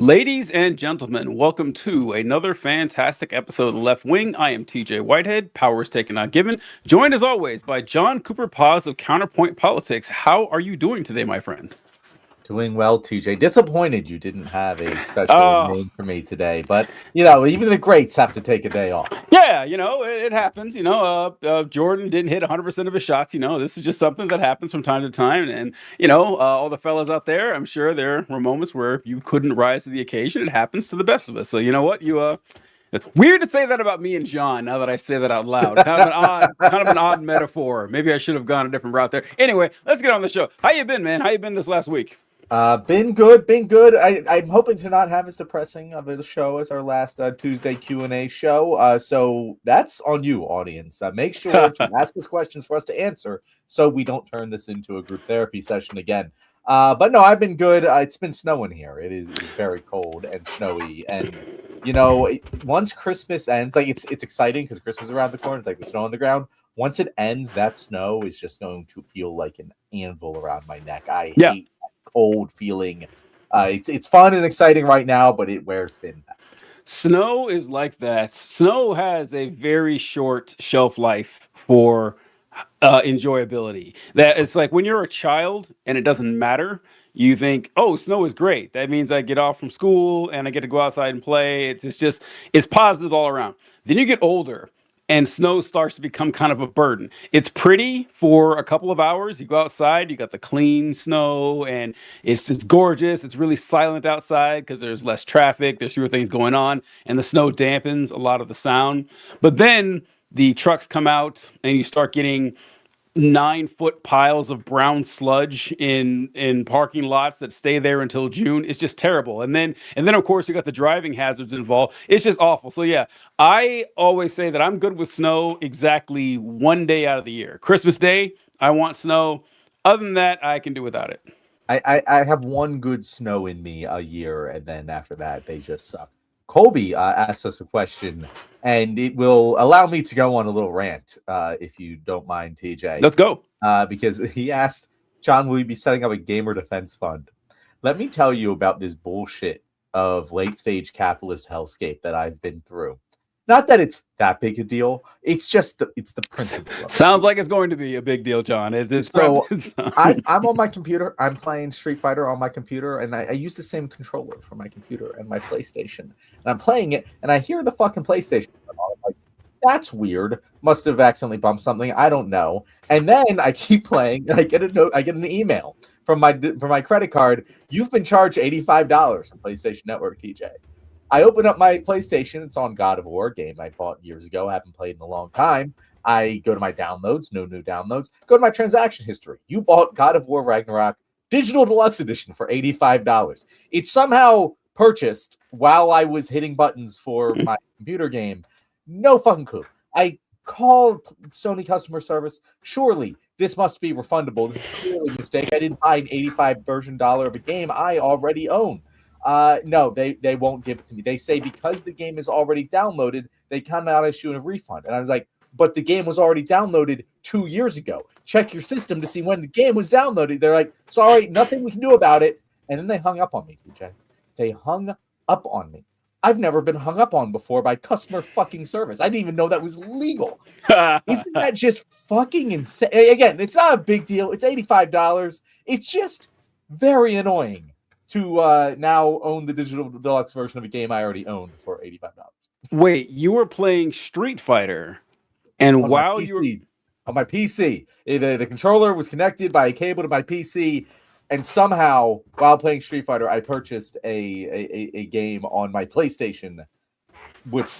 Ladies and gentlemen, welcome to another fantastic episode of The Left Wing. I am TJ Whitehead, powers taken not given, joined as always by John Cooper Paz of Counterpoint Politics. How are you doing today, my friend? Doing well, TJ. Disappointed you didn't have a special Oh, name for me today, but even the greats have to take a day off. yeah, it happens. Jordan didn't hit 100% of his shots. This is just something that happens from time to time. And, all the fellas out there, I'm sure there were moments where you couldn't rise to the occasion. It happens to the best of us. So, you know what? It's weird to say that about me and John now that I say that out loud. Kind of an odd metaphor. Maybe I should have gone a different route there. Anyway, let's get on the show. How you been, man? How you been this last week? Been good. I'm hoping to not have as depressing of a show as our last Tuesday Q&A show. So that's on you, audience. Make sure to ask us questions for us to answer so we don't turn this into a group therapy session again. But no, I've been good. It's been snowing here. It's very cold and snowy. And, once Christmas ends, it's exciting because Christmas is around the corner. It's like the snow on the ground. Once it ends, that snow is just going to feel like an anvil around my neck. I hate cold feeling. It's fun and exciting right now, but it wears thin. Snow is like that. Snow has a very short shelf life for enjoyability. That it's like when you're a child and it doesn't matter. You think, oh, snow is great. That means I get off from school and I get to go outside and play. It's positive all around. Then you get older and snow starts to become kind of a burden. It's pretty for a couple of hours. You go outside, you got the clean snow, and it's gorgeous. It's really silent outside because there's less traffic. There's fewer things going on, and the snow dampens a lot of the sound. But then the trucks come out, and you start getting 9-foot piles of brown sludge in parking lots that stay there until June. It's just terrible. And then of course you got the driving hazards involved. It's just awful. So yeah, I always say that I'm good with snow exactly one day out of the year. Christmas Day, I want snow. Other than that, I can do without it. I have one good snow in me a year, and then after that, they just suck. Colby asked us a question, and it will allow me to go on a little rant, if you don't mind, TJ. Let's go. Because he asked, John, will you be setting up a gamer defense fund? Let me tell you about this bullshit of late-stage capitalist hellscape that I've been through. Not that it's that big a deal. It's just it's the principle. Sounds like it's going to be a big deal, John. I'm on my computer. I'm playing Street Fighter on my computer, and I use the same controller for my computer and my PlayStation. And I'm playing it, and I hear the fucking PlayStation. I'm like, that's weird. Must have accidentally bumped something. I don't know. And then I keep playing, and I get a note. I get an email from my credit card. You've been charged $85 on PlayStation Network, TJ. I open up my PlayStation. It's on God of War, game I bought years ago. I haven't played in a long time. I go to my downloads, no new downloads. Go to my transaction history. You bought God of War Ragnarok Digital Deluxe Edition for $85. It's somehow purchased while I was hitting buttons for my computer game. No fucking clue. I called Sony customer service. Surely this must be refundable. This is clearly a mistake. I didn't buy an $85 version of a game I already own. No, they won't give it to me. They say because the game is already downloaded, they cannot issue a refund. And I was like, but the game was already downloaded 2 years ago. Check your system to see when the game was downloaded. They're like, sorry, nothing we can do about it. And then they hung up on me, TJ. They hung up on me. I've never been hung up on before by customer fucking service. I didn't even know that was legal. Isn't that just fucking insane? Again, it's not a big deal. It's $85. It's just very annoying to now own the digital deluxe version of a game I already owned for $85. Wait, you were playing Street Fighter, and while you were on my PC, the controller was connected by a cable to my PC, and somehow while playing Street Fighter, I purchased a game on my PlayStation, which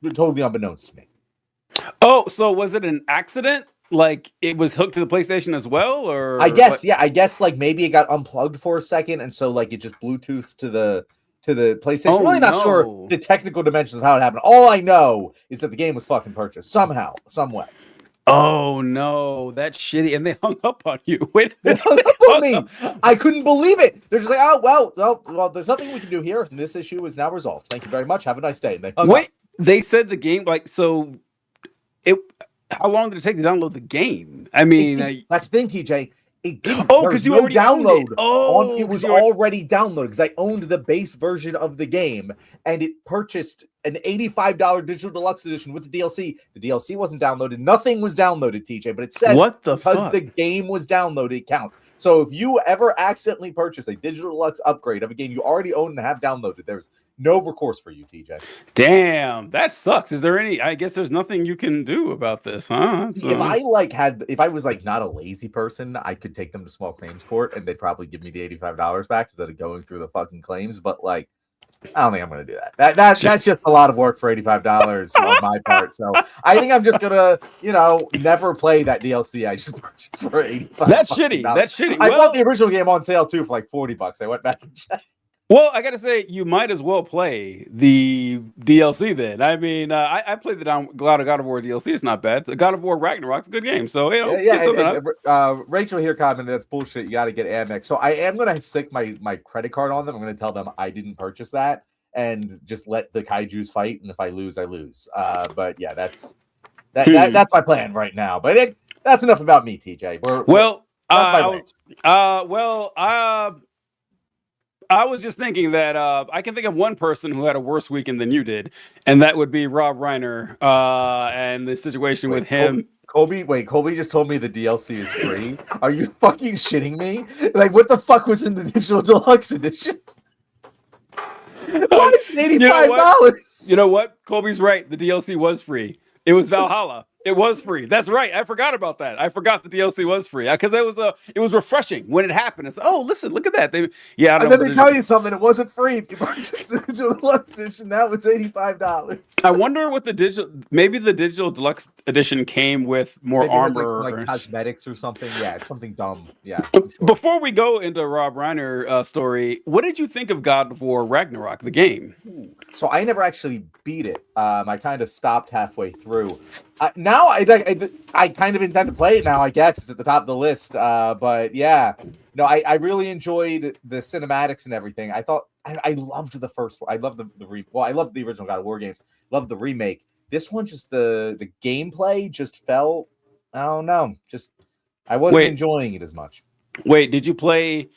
was totally unbeknownst to me. Oh, so was it an accident? Like it was hooked to the PlayStation as well, or I guess what? Yeah, I guess like maybe it got unplugged for a second, and so like it just Bluetooth to the PlayStation. I'm really not sure the technical dimensions of how it happened. All I know is that the game was fucking purchased somehow, some way. Oh no, that's shitty, and they hung up on you. Wait, they hung up on me. I couldn't believe it. They're just like, oh well, there's nothing we can do here, and this issue is now resolved. Thank you very much. Have a nice day. And they hung up. They said the game so it. How long did it take to download the game? I mean, that's the thing, TJ. It didn't. Oh, There because was you no already owned it. download. Oh, It was already downloaded because I owned the base version of the game, and it purchased an $85 digital deluxe edition with the DLC. The DLC wasn't downloaded. Nothing was downloaded, TJ, but it says what the because fuck? the game was downloaded, it counts. So if you ever accidentally purchase a digital deluxe upgrade of a game you already own and have downloaded, there's no recourse for you, TJ. Damn, that sucks. Is there any? I guess there's nothing you can do about this, huh? If I was like not a lazy person, I could take them to small claims court and they'd probably give me the $85 back instead of going through the fucking claims. But like, I don't think I'm going to do that. That's just a lot of work for $85 on my part. So I think I'm just gonna, never play that DLC I just purchased for $85. That's shitty. That's shitty. I bought the original game on sale too for like $40. I went back and checked. Well, I gotta say, you might as well play the DLC then. I mean, I played the God of War DLC. It's not bad. God of War Ragnarok's a good game. So Rachel here commented that's bullshit. You got to get Amex. So I am gonna stick my credit card on them. I'm gonna tell them I didn't purchase that and just let the kaiju's fight. And if I lose, I lose. But yeah, that's my plan right now. But that's enough about me, TJ. That's my I was just thinking that I can think of one person who had a worse weekend than you did, and that would be Rob Reiner and the situation with him. Colby just told me the DLC is free. Are you fucking shitting me? Like, what the fuck was in the digital deluxe edition? Why is it $85? You know what? Colby's right. The DLC was free. It was Valhalla. It was free. That's right. I forgot about that. I forgot the DLC was free because it was refreshing when it happened. It's listen, look at that. Let me tell you something. It wasn't free. If you purchased the digital deluxe edition, that was $85. I wonder what the digital deluxe edition came with more armor, like cosmetics or something. Yeah, it's something dumb. Yeah. Sure. Before we go into Rob Reiner story, what did you think of God of War Ragnarok, the game? So I never actually beat it. I kind of stopped halfway through. Now I kind of intend to play it now. I guess it's at the top of the list. But yeah, no, I really enjoyed the cinematics and everything. I thought I loved the first one. I loved I loved the original God of War games. Loved the remake. This one, just the gameplay just felt, I don't know, just I wasn't enjoying it as much. Wait, did you play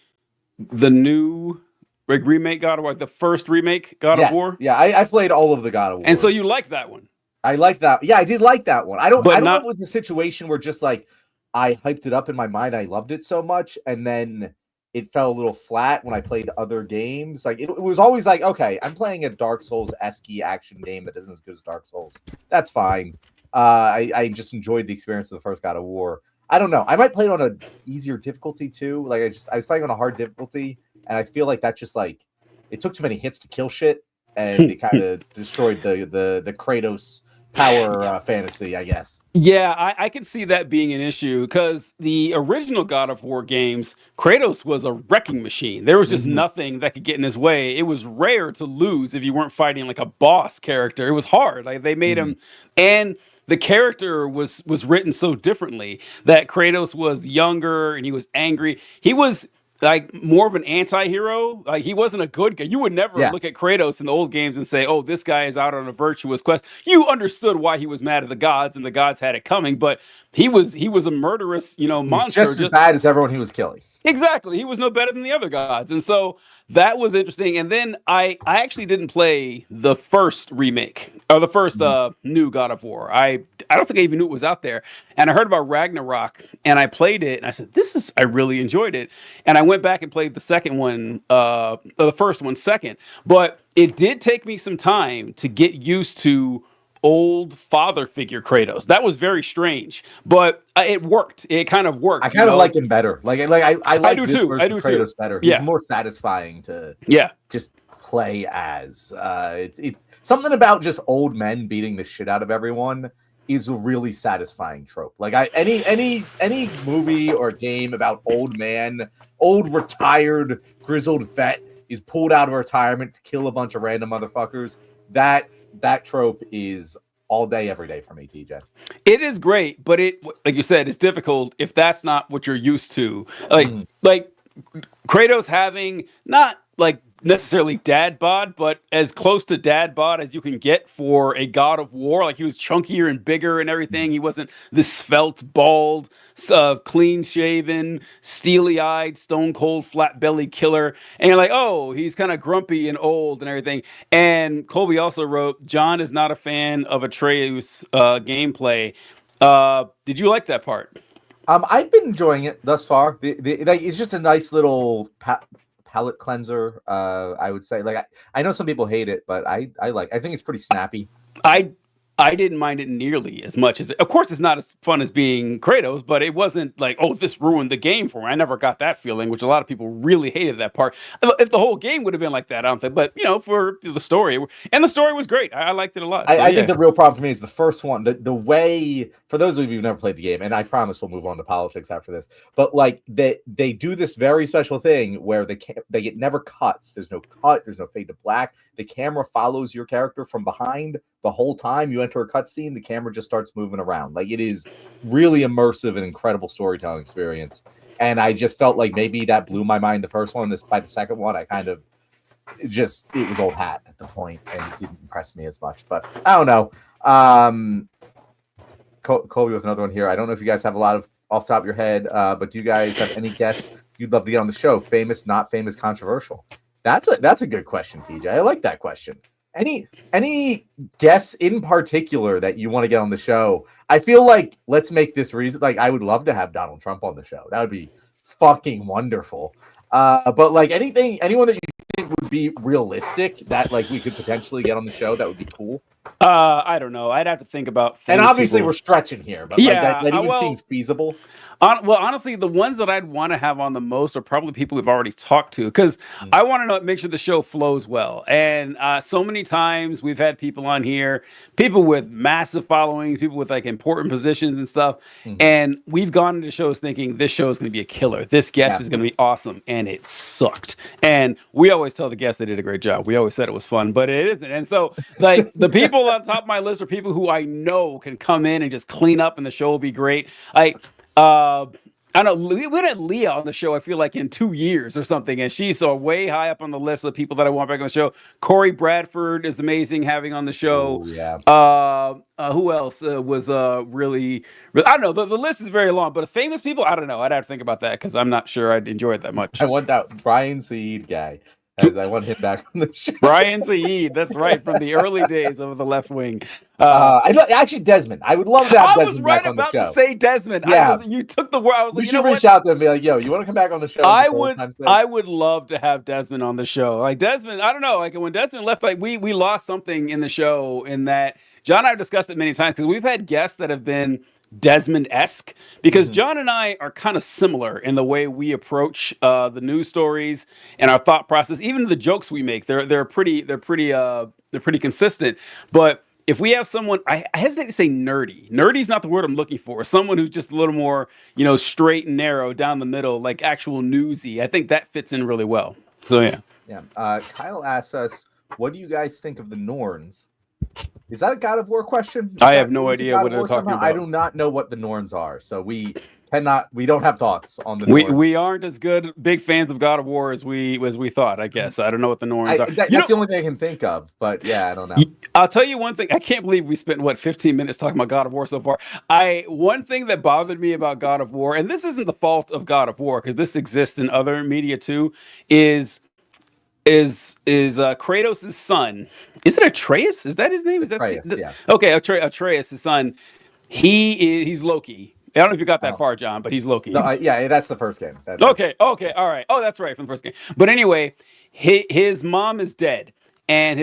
the new remake God of War, the first remake God of War? Yeah, I played all of the God of War. And so you liked that one? I liked that. Yeah, I did like that one. I don't know if it was the situation where just like I hyped it up in my mind. I loved it so much, and then it fell a little flat when I played other games. Like it was always like, okay, I'm playing a Dark Souls-esque action game that isn't as good as Dark Souls. That's fine. I just enjoyed the experience of the first God of War. I don't know. I might play it on an easier difficulty too. Like I was playing on a hard difficulty, and I feel like that just like it took too many hits to kill shit, and it kind of destroyed the Kratos power fantasy, I guess. Yeah, I can see that being an issue because the original God of War games, Kratos was a wrecking machine. There was just nothing that could get in his way. It was rare to lose if you weren't fighting like a boss character. It was hard. Like they made him, and the character was written so differently that Kratos was younger and he was angry. He was like more of an anti-hero. Like he wasn't a good guy. You would never look at Kratos in the old games and say, oh, this guy is out on a virtuous quest. You understood why he was mad at the gods and the gods had it coming, but he was a murderous, monster. Just as bad as everyone he was killing. Exactly. He was no better than the other gods. And so that was interesting. And then I actually didn't play the first remake or the first new God of War. I don't think I even knew it was out there. And I heard about Ragnarok and I played it and I said, I really enjoyed it. And I went back and played the second one, the first one second. But it did take me some time to get used to old father figure Kratos. That was very strange, but it worked. It kind of worked. I kind of like him better. Like I like I do too. I do Kratos too. better. He's more satisfying to just play as. It's something about just old men beating the shit out of everyone is a really satisfying trope. Like any movie or game about old retired grizzled vet is pulled out of retirement to kill a bunch of random motherfuckers. That trope is all day, every day for me, TJ. It is great, but like you said, it's difficult if that's not what you're used to. Like Kratos having not like necessarily dad bod, but as close to dad bod as you can get for a God of War. Like, he was chunkier and bigger and everything. He wasn't this svelte, bald, clean shaven, steely eyed, stone cold, flat belly killer. And you're like, oh, he's kind of grumpy and old and everything. And Colby also wrote, John is not a fan of Atreus gameplay. Did you like that part? I've been enjoying it thus far. It's just a nice little palate cleanser. I would say, like, I know some people hate it, but I think it's pretty snappy. I didn't mind it nearly as much as of course it's not as fun as being Kratos, but it wasn't like, oh, this ruined the game for me. I never got that feeling, which a lot of people really hated that part. If the whole game would have been like that, I don't think. But for the story, and the story was great. I liked it a lot. I think the real problem for me is the first one. The way, for those of you who've never played the game, and I promise we'll move on to politics after this, but like they do this very special thing where it never cuts. There's no cut. There's no fade to black. The camera follows your character from behind the whole time you enter a cutscene. The camera just starts moving around. Like, it is really immersive and incredible storytelling experience. And I just felt like maybe that blew my mind the first one. By the second one, I kind of it was old hat at the point, and it didn't impress me as much. But I don't know. Colby with another one here. I don't know if you guys have a lot of off the top of your head, but do you guys have any guests you'd love to get on the show? Famous, not famous, controversial? That's a good question, TJ. I like that question. Any guests in particular that you want to get on the show? I feel like let's make this reason. Like, I would love to have Donald Trump on the show. That would be fucking wonderful. But like anyone that you think would be realistic that like we could potentially get on the show, that would be cool. I don't know. I'd have to think about. And obviously, we're stretching here, but yeah, that even seems feasible. Well, honestly, the ones that I'd want to have on the most are probably people we've already talked to, because I want to make sure the show flows well. And so many times we've had people on here, people with massive followings, people with like important positions and stuff, and we've gone into shows thinking this show is going to be a killer. This guest is going to be awesome, and it sucked. And we always tell the guests they did a great job. We always said it was fun, but it isn't. And so, like, the people on top of my list are people who I know can come in and just clean up, and the show will be great. I don't know. We had Leah on the show, I feel like, in 2 years or something, and she's way high up on the list of people that I want back on the show. Corey Bradford is amazing having on the show. Oh, yeah. Who else was really? I don't know. The list is very long, but famous people, I don't know. I'd have to think about that because I'm not sure I'd enjoy it that much. I want that Brian Said guy. I want him back on the show. Brian Said, that's right, from the early days of the Left Wing. Actually, Desmond. I would love to have Desmond back on the show. I was right about to say Desmond. Yeah. You took the word. I was like, we should reach out to him and be like, yo, you want to come back on the show? I would love to have Desmond on the show. Like, Desmond, I don't know. Like, when Desmond left, like, we lost something in the show in that John and I have discussed it many times because we've had guests that have been Desmond-esque, because John and I are kind of similar in the way we approach the news stories and our thought process. Even the jokes we make, they're pretty consistent. But if we have someone, I hesitate to say nerdy. Nerdy is not the word I'm looking for. Someone who's just a little more, straight and narrow down the middle, like actual newsy. I think that fits in really well. So yeah. Yeah. Kyle asks us, what do you guys think of the Norns? Is that a God of War question? I have no idea what they're talking about. I do not know what the Norns are, so we don't have thoughts on the Norns. We aren't as big fans of God of War as we thought, I guess. I don't know what the Norns are. That's the only thing I can think of, but yeah, I don't know. I'll tell you one thing. I can't believe we spent 15 minutes talking about God of War so far. One thing that bothered me about God of War, and this isn't the fault of God of War because this exists in other media too, is Kratos' son. Is it Atreus? Is that his name? Atreus, yeah. Okay, Atreus, his son. He's Loki. I don't know if you got that far, John, but he's Loki. No, yeah, that's the first game. Okay, all right. Oh, that's right, from the first game. But anyway, his mom is dead, and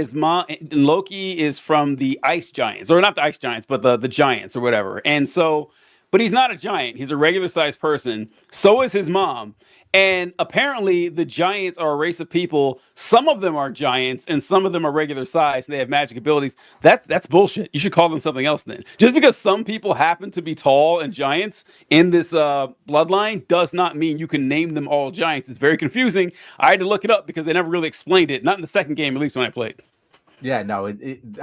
Loki is from the ice giants, or not the ice giants, but the giants or whatever. And so, but he's not a giant. He's a regular sized person. So is his mom. And apparently the giants are a race of people. Some of them are giants and some of them are regular size and they have magic abilities. That's bullshit. You should call them something else then. Just because some people happen to be tall and giants in this bloodline does not mean you can name them all giants. It's very confusing. I had to look it up because they never really explained it. Not in the second game, at least when I played. Yeah, no, I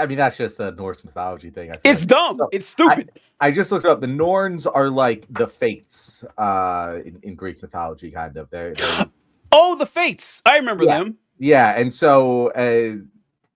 mean, that's just a Norse mythology thing. It's dumb. So it's stupid. I just looked it up. The Norns are like the Fates in Greek mythology, kind of. They're Oh, the Fates. I remember them. Yeah, and so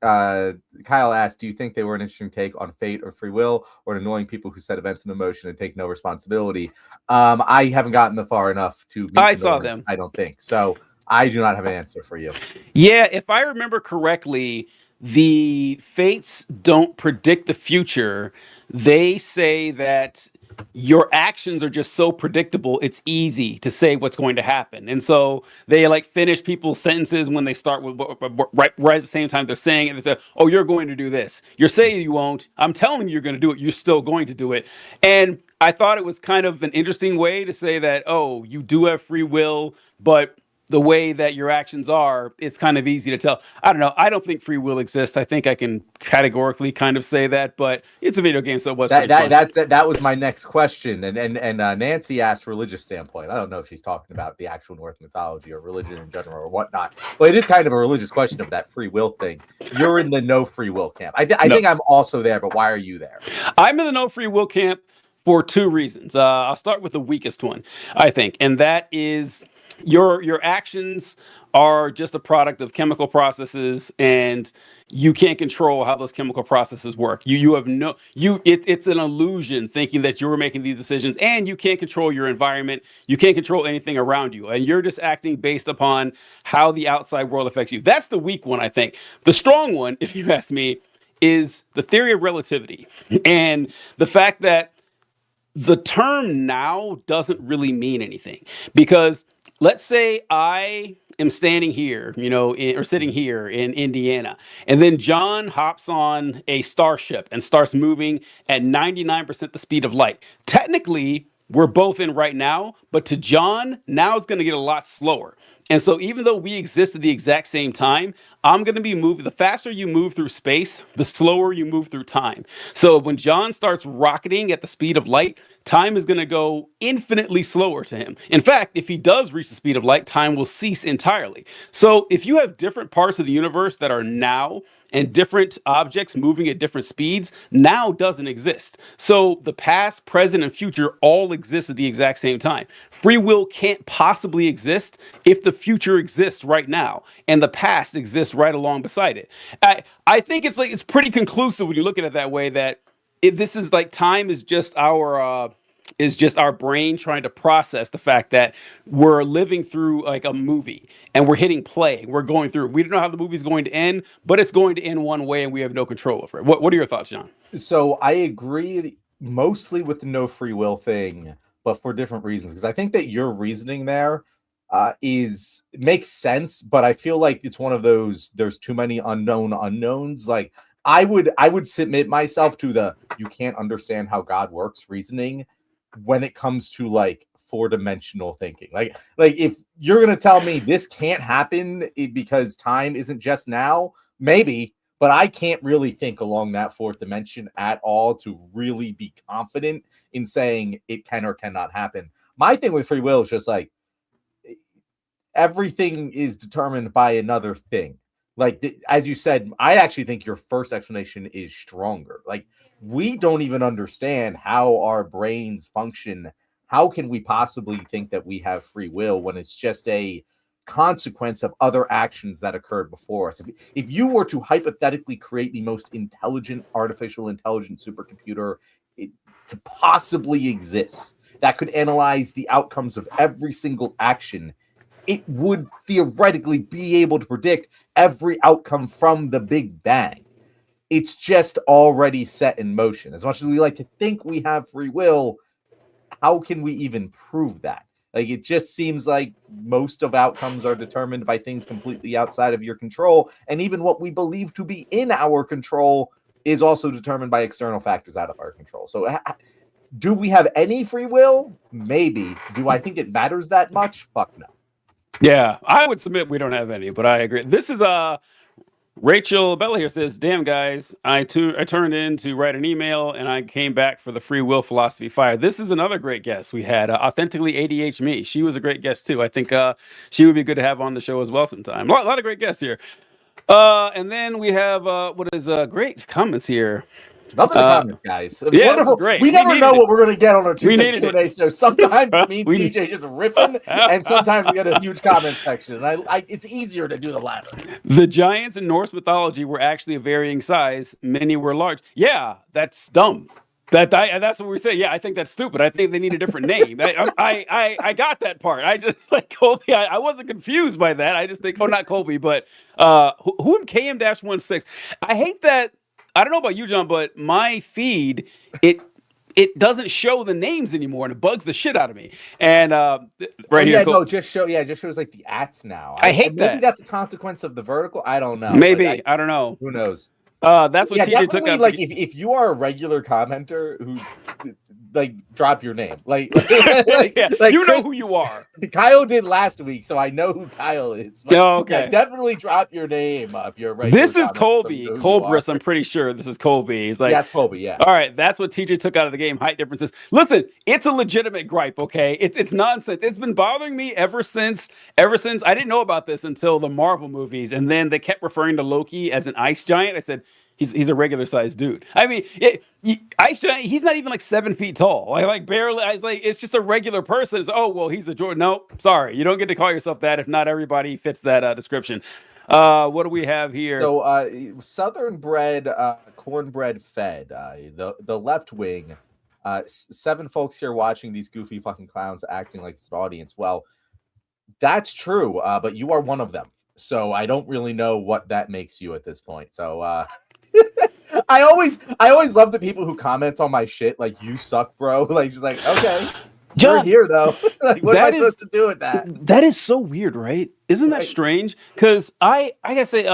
Kyle asked, "Do you think they were an interesting take on fate or free will, or annoying people who set events into motion and take no responsibility?" I haven't gotten far enough to meet I the saw norm. them. I don't think so. I do not have an answer for you. Yeah, if I remember correctly, the fates don't predict the future. They say that your actions are just so predictable, it's easy to say what's going to happen. And so they like finish people's sentences when they start with right at the same time they're saying it. They say, "Oh, you're going to do this. You're saying you won't. I'm telling you you're going to do it. You're still going to do it." And I thought it was kind of an interesting way to say that, oh, you do have free will, but the way that your actions are, it's kind of easy to tell. I don't know. I don't think free will exists. I think I can categorically kind of say that, but it's a video game, so it was That pretty that fun. that was my next question, and Nancy asked religious standpoint. I don't know if she's talking about the actual Norse mythology or religion in general or whatnot, but it is kind of a religious question of that free will thing. You're in the no free will camp. I No, think I'm also there, but why are you there? I'm in the no free will camp for two reasons. I'll start with the weakest one, I think, and that is your actions are just a product of chemical processes, and you can't control how those chemical processes work. You have no it's an illusion thinking that you're making these decisions, and you can't control your environment. You can't control anything around you, and you're just acting based upon how the outside world affects you. That's the weak one, I think. The strong one, if you ask me, is the theory of relativity and the fact that the term now doesn't really mean anything because let's say I am standing here, or sitting here in Indiana, and then John hops on a starship and starts moving at 99% the speed of light. Technically, we're both in right now, but to John, now it's going to get a lot slower. And so, even though we exist at the exact same time, I'm going to be moving. The faster you move through space, the slower you move through time. So, when John starts rocketing at the speed of light, time is going to go infinitely slower to him. In fact, if he does reach the speed of light, time will cease entirely. So, if you have different parts of the universe that are now and different objects moving at different speeds, now doesn't exist. So the past, present, and future all exist at the exact same time. Free will can't possibly exist if the future exists right now and the past exists right along beside it. I think it's pretty conclusive when you look at it that way that this is like time is just our brain trying to process the fact that we're living through like a movie and we're hitting play. We're going through. We don't know how the movie's going to end, but it's going to end one way, and we have no control over it. What are your thoughts, John? So I agree mostly with the no free will thing, but for different reasons. Because I think that your reasoning there is makes sense, but I feel like it's one of those. There's too many unknown unknowns. Like I would submit myself to the you can't understand how God works reasoning when it comes to like four-dimensional thinking. Like if you're gonna tell me this can't happen because time isn't just now, maybe, but I can't really think along that fourth dimension at all to really be confident in saying it can or cannot happen. My thing with free will is just like everything is determined by another thing. Like as you said, I actually think your first explanation is stronger. Like we don't even understand how our brains function. How can we possibly think that we have free will when it's just a consequence of other actions that occurred before us? If you were to hypothetically create the most intelligent artificial intelligence supercomputer to possibly exist that could analyze the outcomes of every single action, it would theoretically be able to predict every outcome from the Big Bang. It's just already set in motion. As much as we like to think we have free will, how can we even prove that? Like it just seems like most of outcomes are determined by things completely outside of your control, and even what we believe to be in our control is also determined by external factors out of our control. So do we have any free will? Maybe. Do I think it matters that much? Fuck no. Yeah, I would submit we don't have any, but I agree. This is Rachel Bella here says, "Damn guys, I turned in to write an email and I came back for the free will philosophy fire." This is another great guest we had, authentically ADH me. She was a great guest too. I think she would be good to have on the show as well sometime. A lot of great guests here. And then we have what is great comments here. Nothing to comment, guys. Yeah, Wonderful. great. We never know what we're going to get on our Tuesday Q&A. So sometimes me and TJ just riffing, and sometimes we get a huge comment section. And it's easier to do the latter. The giants in Norse mythology were actually of varying size. Many were large. Yeah, that's dumb. That's what we say. Yeah, I think that's stupid. I think they need a different name. I got that part. I just like Colby. I wasn't confused by that. I just think, not Colby, but who in KM-16. I hate that. I don't know about you, John, but my feed it doesn't show the names anymore, and it bugs the shit out of me. And here, just shows like the ats now. I hate that. Maybe that's a consequence of the vertical. I don't know. Maybe I don't know. Who knows? That's what TJ took out. Like if you are a regular commenter who like drop your name, like you know who you are. Kyle did last week, so I know who Kyle is. But, okay, definitely drop your name if you're a regular. This is Colby. Colbrus, I'm pretty sure this is Colby. He's like, yeah, it's Colby. Yeah. All right, that's what TJ took out of the game. Height differences. Listen, it's a legitimate gripe. Okay, it's nonsense. It's been bothering me ever since. I didn't know about this until the Marvel movies, and then they kept referring to Loki as an ice giant. I said, He's a regular sized dude. I mean, Ice Giant, he's not even like 7 feet tall. Like barely. I was like, it's just a regular person. It's, oh well, he's a Jordan. No, sorry, you don't get to call yourself that if not everybody fits that description. What do we have here? So, Southern bred, cornbread fed. The left wing. 7 folks here watching these goofy fucking clowns acting like it's an audience. Well, that's true, but you are one of them. So I don't really know what that makes you at this point. So. I always love the people who comment on my shit like you suck, bro. Like just like, okay, John, you're here though. Like, what am I supposed to do with that? That is so weird, right? Isn't that strange? Because I gotta say,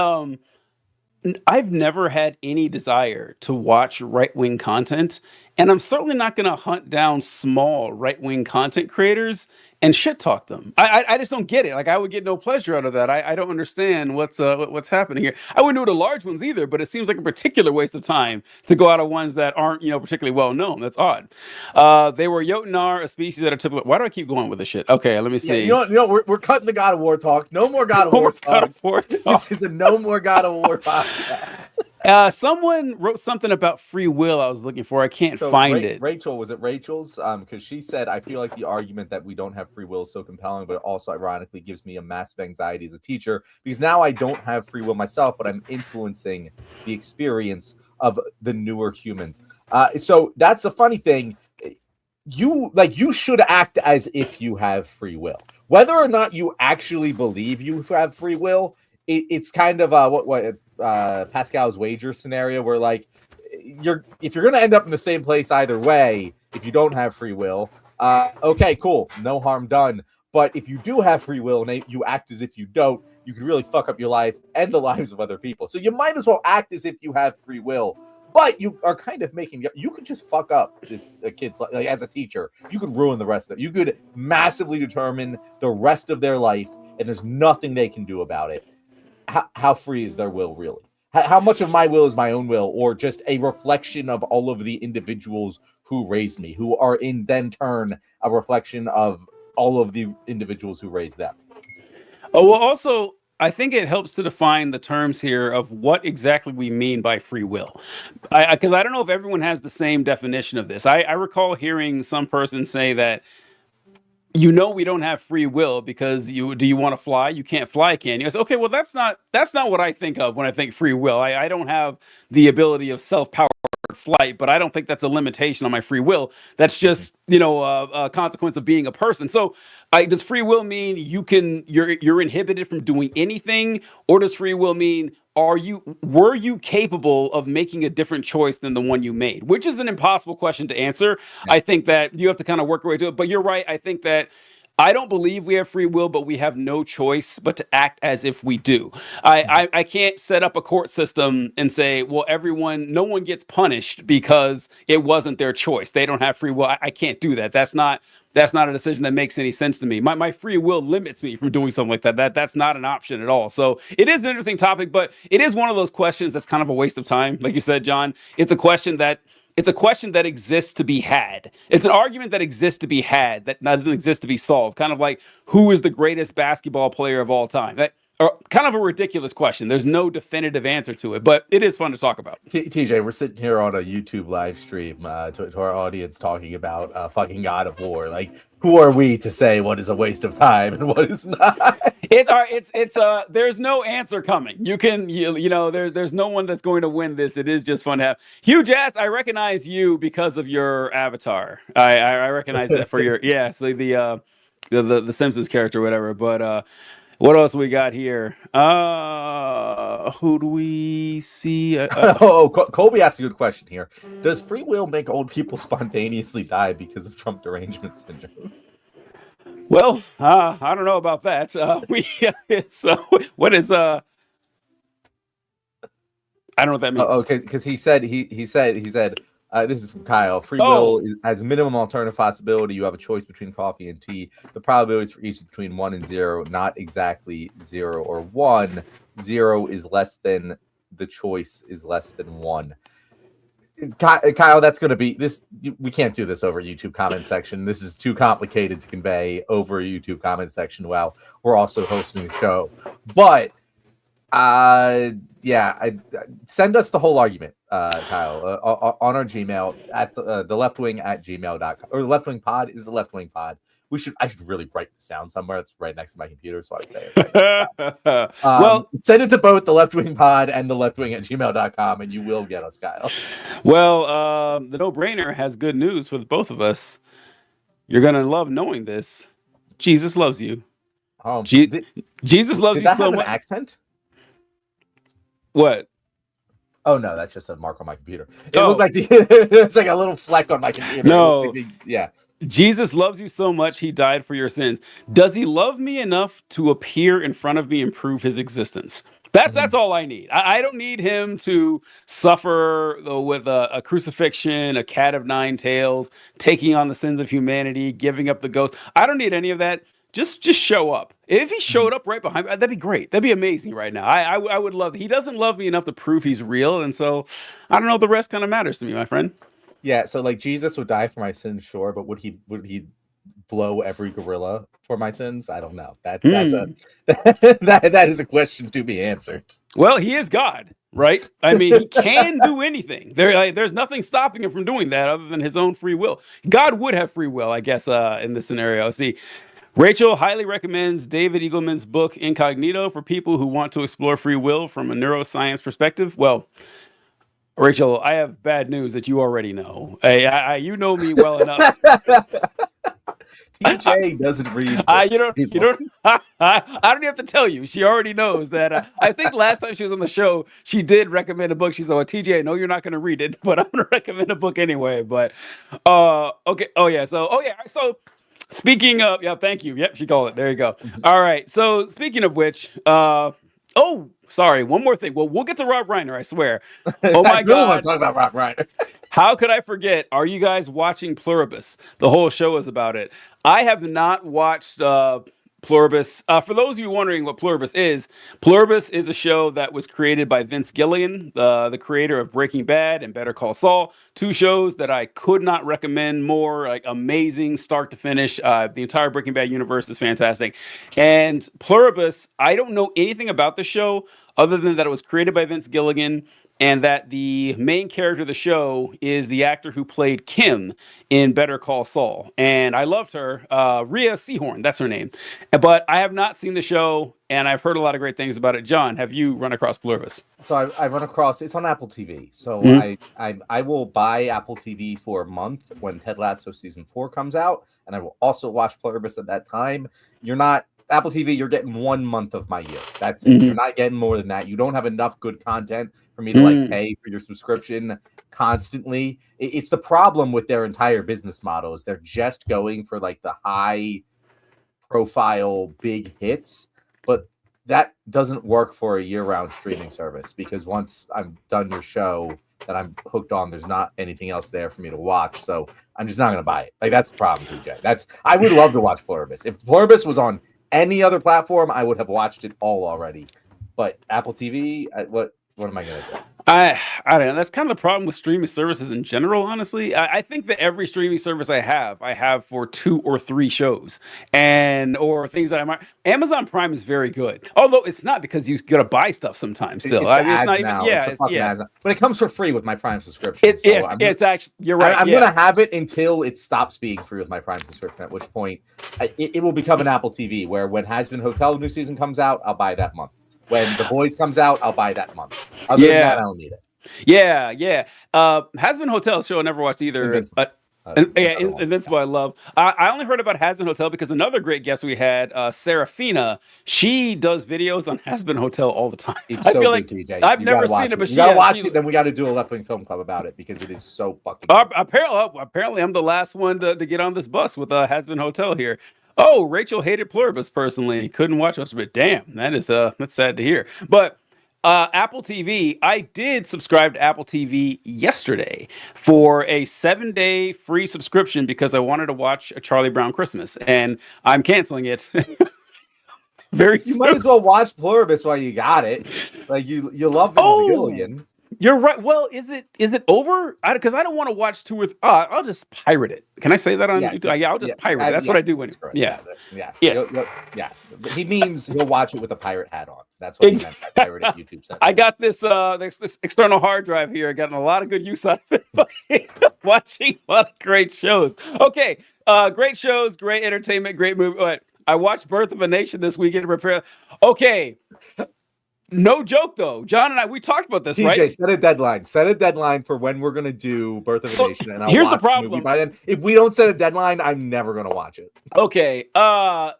I've never had any desire to watch right-wing content, and I'm certainly not gonna hunt down small right-wing content creators and shit talk them. I just don't get it. Like I would get no pleasure out of that. I don't understand what's happening here. I wouldn't do it to large ones either, but it seems like a particular waste of time to go out of ones that aren't, particularly well known. That's odd. They were Jotnar, a species that are typical. Why do I keep going with this shit? Okay, let me see. Yeah, we're cutting the God of War talk. No more God of War talk. This is a no more God of War podcast. Someone wrote something about free will I was looking for. I can't find it. Rachel, was it Rachel's? Because she said, I feel like the argument that we don't have free will is so compelling, but it also ironically gives me a massive anxiety as a teacher because now I don't have free will myself, but I'm influencing the experience of the newer humans. So that's the funny thing. You should act as if you have free will. Whether or not you actually believe you have free will, it's kind of what Pascal's wager scenario where like if you're going to end up in the same place either way, if you don't have free will, okay, cool, no harm done. But if you do have free will and you act as if you don't, you could really fuck up your life and the lives of other people. So you might as well act as if you have free will, but you are kind of you could just fuck up just kids like as a teacher. You could ruin the rest of it. You could massively determine the rest of their life, and there's nothing they can do about it. How free is their will really? How much of my will is my own will, or just a reflection of all of the individuals who raised me, who are in then turn a reflection of all of the individuals who raised them? Oh, well, also, I think it helps to define the terms here of what exactly we mean by free will. Because I don't know if everyone has the same definition of this. I recall hearing some person say that, we don't have free will because do you want to fly? You can't fly, can you? I said, okay, well, that's not what I think of when I think free will. I don't have the ability of self-powered flight, but I don't think that's a limitation on my free will. That's just, a consequence of being a person. So does free will mean you're inhibited from doing anything? Or does free will mean were you capable of making a different choice than the one you made? Which is an impossible question to answer. Yeah. I think that you have to kind of work your way to it. But you're right. I think that I don't believe we have free will, but we have no choice but to act as if we do. I can't set up a court system and say, well, no one gets punished because it wasn't their choice. They don't have free will. I can't do that. That's not a decision that makes any sense to me. My free will limits me from doing something like that. That's not an option at all. So it is an interesting topic, but it is one of those questions that's kind of a waste of time. Like you said, John, it's a question that exists to be had. It's an argument that exists to be had that doesn't exist to be solved. Kind of like, who is the greatest basketball player of all time? kind of a ridiculous question. There's no definitive answer to it, but it is fun to talk about. TJ, we're sitting here on a YouTube live stream to our audience talking about fucking God of War. Like, who are we to say what is a waste of time and what is not? There's no answer coming. There's no one that's going to win this. It is just fun to have. Hugh Jazz, I recognize you because of your avatar. I recognize that for your so the Simpsons character or whatever. But what else we got here? Who do we see? Colby asked a good question here. Does free will make old people spontaneously die because of Trump derangement syndrome? Well, I don't know about that. What is I don't know what that means. Okay, because he said this is from Kyle. Free will has minimum alternative possibility. You have a choice between coffee and tea. The probabilities for each is between 1 and 0, not exactly 0 or 1. 0 is less than the choice is less than 1. Kyle, that's going to be this. We can't do this over YouTube comment section. This is too complicated to convey over a YouTube comment section. Well, we're also hosting the show, but send us the whole argument, Kyle, on our Gmail at the leftwing@gmail.com, or the leftwing pod is the leftwing pod. I should really write this down somewhere. It's right next to my computer, so I say it. Right. Well, send it to both the leftwing pod and the leftwing@gmail.com, and you will get us, Kyle. Well, the no-brainer has good news for both of us. You're gonna love knowing this. Jesus loves you. Jesus loves you so much. An accent? What? Oh no, that's just a mark on my computer. It looked like it's like a little fleck on my computer. No, yeah. Jesus loves you so much, he died for your sins. Does he love me enough to appear in front of me and prove his existence? That's all I need. I don't need him to suffer with a crucifixion, a cat of nine tails, taking on the sins of humanity, giving up the ghost. I don't need any of that. Just show up. If he showed up right behind me, that'd be great. That'd be amazing right now. I would love. He doesn't love me enough to prove he's real, and so I don't know. The rest kind of matters to me, my friend. Yeah. So like Jesus would die for my sins, sure, but would he blow every gorilla for my sins? I don't know. That is a question to be answered. Well, he is God, right? I mean, he can do anything. There's nothing stopping him from doing that other than his own free will. God would have free will, I guess, in this scenario. See. Rachel highly recommends David Eagleman's book Incognito for people who want to explore free will from a neuroscience perspective. Well, Rachel, I have bad news that you already know. You know me well enough. TJ doesn't read. I don't have to tell you. She already knows that. I think last time she was on the show, she did recommend a book. She said, "Well, TJ, I know you're not going to read it, but I'm going to recommend a book anyway." But okay. So. Speaking of, thank you. Yep, she called it. There you go. All right. So speaking of which, sorry, one more thing. Well, we'll get to Rob Reiner, I swear. Oh my God. I want to talk about Rob Reiner. How could I forget? Are you guys watching Pluribus? The whole show is about it. I have not watched Pluribus. For those of you wondering what Pluribus is a show that was created by Vince Gilligan, the creator of Breaking Bad and Better Call Saul. 2 shows that I could not recommend more. Like amazing, start to finish. The entire Breaking Bad universe is fantastic. And Pluribus, I don't know anything about the show other than that it was created by Vince Gilligan. And that the main character of the show is the actor who played Kim in Better Call Saul. And I loved her, Rhea Seehorn, that's her name. But I have not seen the show, and I've heard a lot of great things about it. John, have you run across Pluribus? So I run across, it's on Apple TV. So I will buy Apple TV for a month when Ted Lasso Season 4 comes out, and I will also watch Pluribus at that time. Apple TV, you're getting 1 month of my year. That's it. You're not getting more than that. You don't have enough good content for me to pay for your subscription constantly. It's the problem with their entire business model is they're just going for like the high profile big hits, but that doesn't work for a year-round streaming service because once I'm done your show that I'm hooked on, there's not anything else there for me to watch. So I'm just not going to buy it. Like that's the problem, PJ. I would love to watch Pluribus. If Pluribus was on any other platform, I would have watched it all already. But Apple TV, what am I going to do? I don't know. That's kind of the problem with streaming services in general, honestly. I think that every streaming service I have for 2 or 3 shows and or things that I might. Amazon Prime is very good, although it's not because you got to buy stuff sometimes. Still, It's I the mean, it's ads not even. now. Yeah, It's the fucking ads now. But it comes for free with my Prime subscription. So it's actually you're right. I'm gonna have it until it stops being free with my Prime subscription. At which point, it will become an Apple TV. Where when Has-Been Hotel new season comes out, I'll buy that month. When The Boys comes out, I'll buy that month. Other than that, I don't need it. Yeah. Has-Been Hotel show I never watched either. Invincible I love. I only heard about Has-Been Hotel because another great guest we had, Serafina, she does videos on Has-Been Hotel all the time. I feel like TJ. I've never seen it, but you gotta watch it. Then we got to do a Left Wing Film Club about it because it is so fucking. Apparently, I'm the last one to get on this bus with Has-Been Hotel here. Oh, Rachel hated Pluribus personally. Couldn't watch us, but damn, that's sad to hear. But Apple TV, I did subscribe to Apple TV yesterday for a 7-day free subscription because I wanted to watch A Charlie Brown Christmas, and I'm canceling it. Very soon. You might as well watch Pluribus while you got it. Like you love Vince Gilligan. You're right. Well, is it over? Because I don't want to watch 2 or I'll just pirate it. Can I say that on YouTube? Yeah, I'll just pirate it. That's what I do when. Yeah. He means he'll watch it with a pirate hat on. That's what he meant by pirated YouTube set. I got this external hard drive here. Gotten a lot of good use out of it. Watching a lot of great shows. Okay, great shows, great entertainment, great movie. I watched Birth of a Nation this weekend to prepare. Okay. No joke, though. John and I, we talked about this, TJ, right? Set a deadline. Set a deadline for when we're going to do Birth of a Nation. And here's the problem. By then, if we don't set a deadline, I'm never going to watch it. Okay.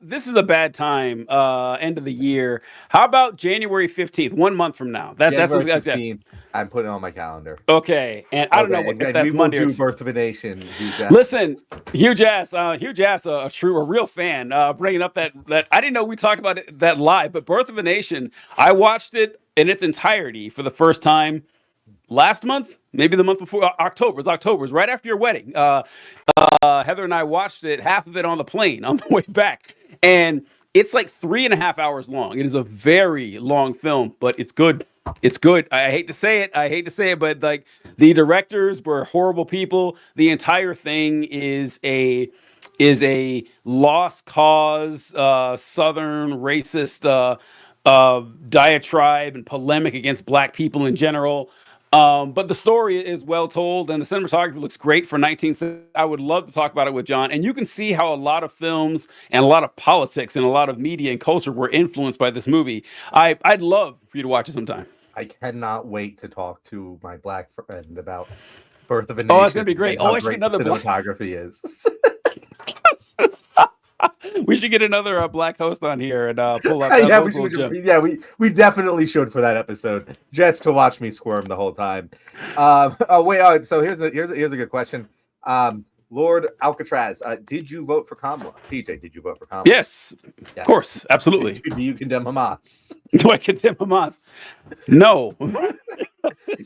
This is a bad time. End of the year. How about January 15th, 1 month from now? That's what 15th, I'm putting it on my calendar. Okay. And I don't know if that's Monday. We will do Birth of a Nation. Listen, huge ass, a real fan, bringing up that I didn't know we talked about it that live, but Birth of a Nation, I watched it in its entirety for the first time last month, maybe the month before. October. It was right after your wedding. Heather and I watched it, half of it on the plane on the way back, and it's like 3.5 hours long. It is a very long film, but it's good. It's good. I hate to say it, but like the directors were horrible people. The entire thing is a lost cause, Southern racist diatribe and polemic against black people in general. But the story is well told and the cinematography looks great for 1960. I would love to talk about it with John. And you can see how a lot of films and a lot of politics and a lot of media and culture were influenced by this movie. I'd love for you to watch it sometime. I cannot wait to talk to my black friend about Birth of a Nation. Oh, it's going to be great. Oh, I should get another cinematography is. We should get another black host on here and pull up. We definitely should for that episode, just to watch me squirm the whole time. So here's a good question. Lord Alcatraz, did you vote for Kamala? TJ, did you vote for Kamala? Yes, of course, absolutely. Do you condemn Hamas? Do I condemn Hamas? No.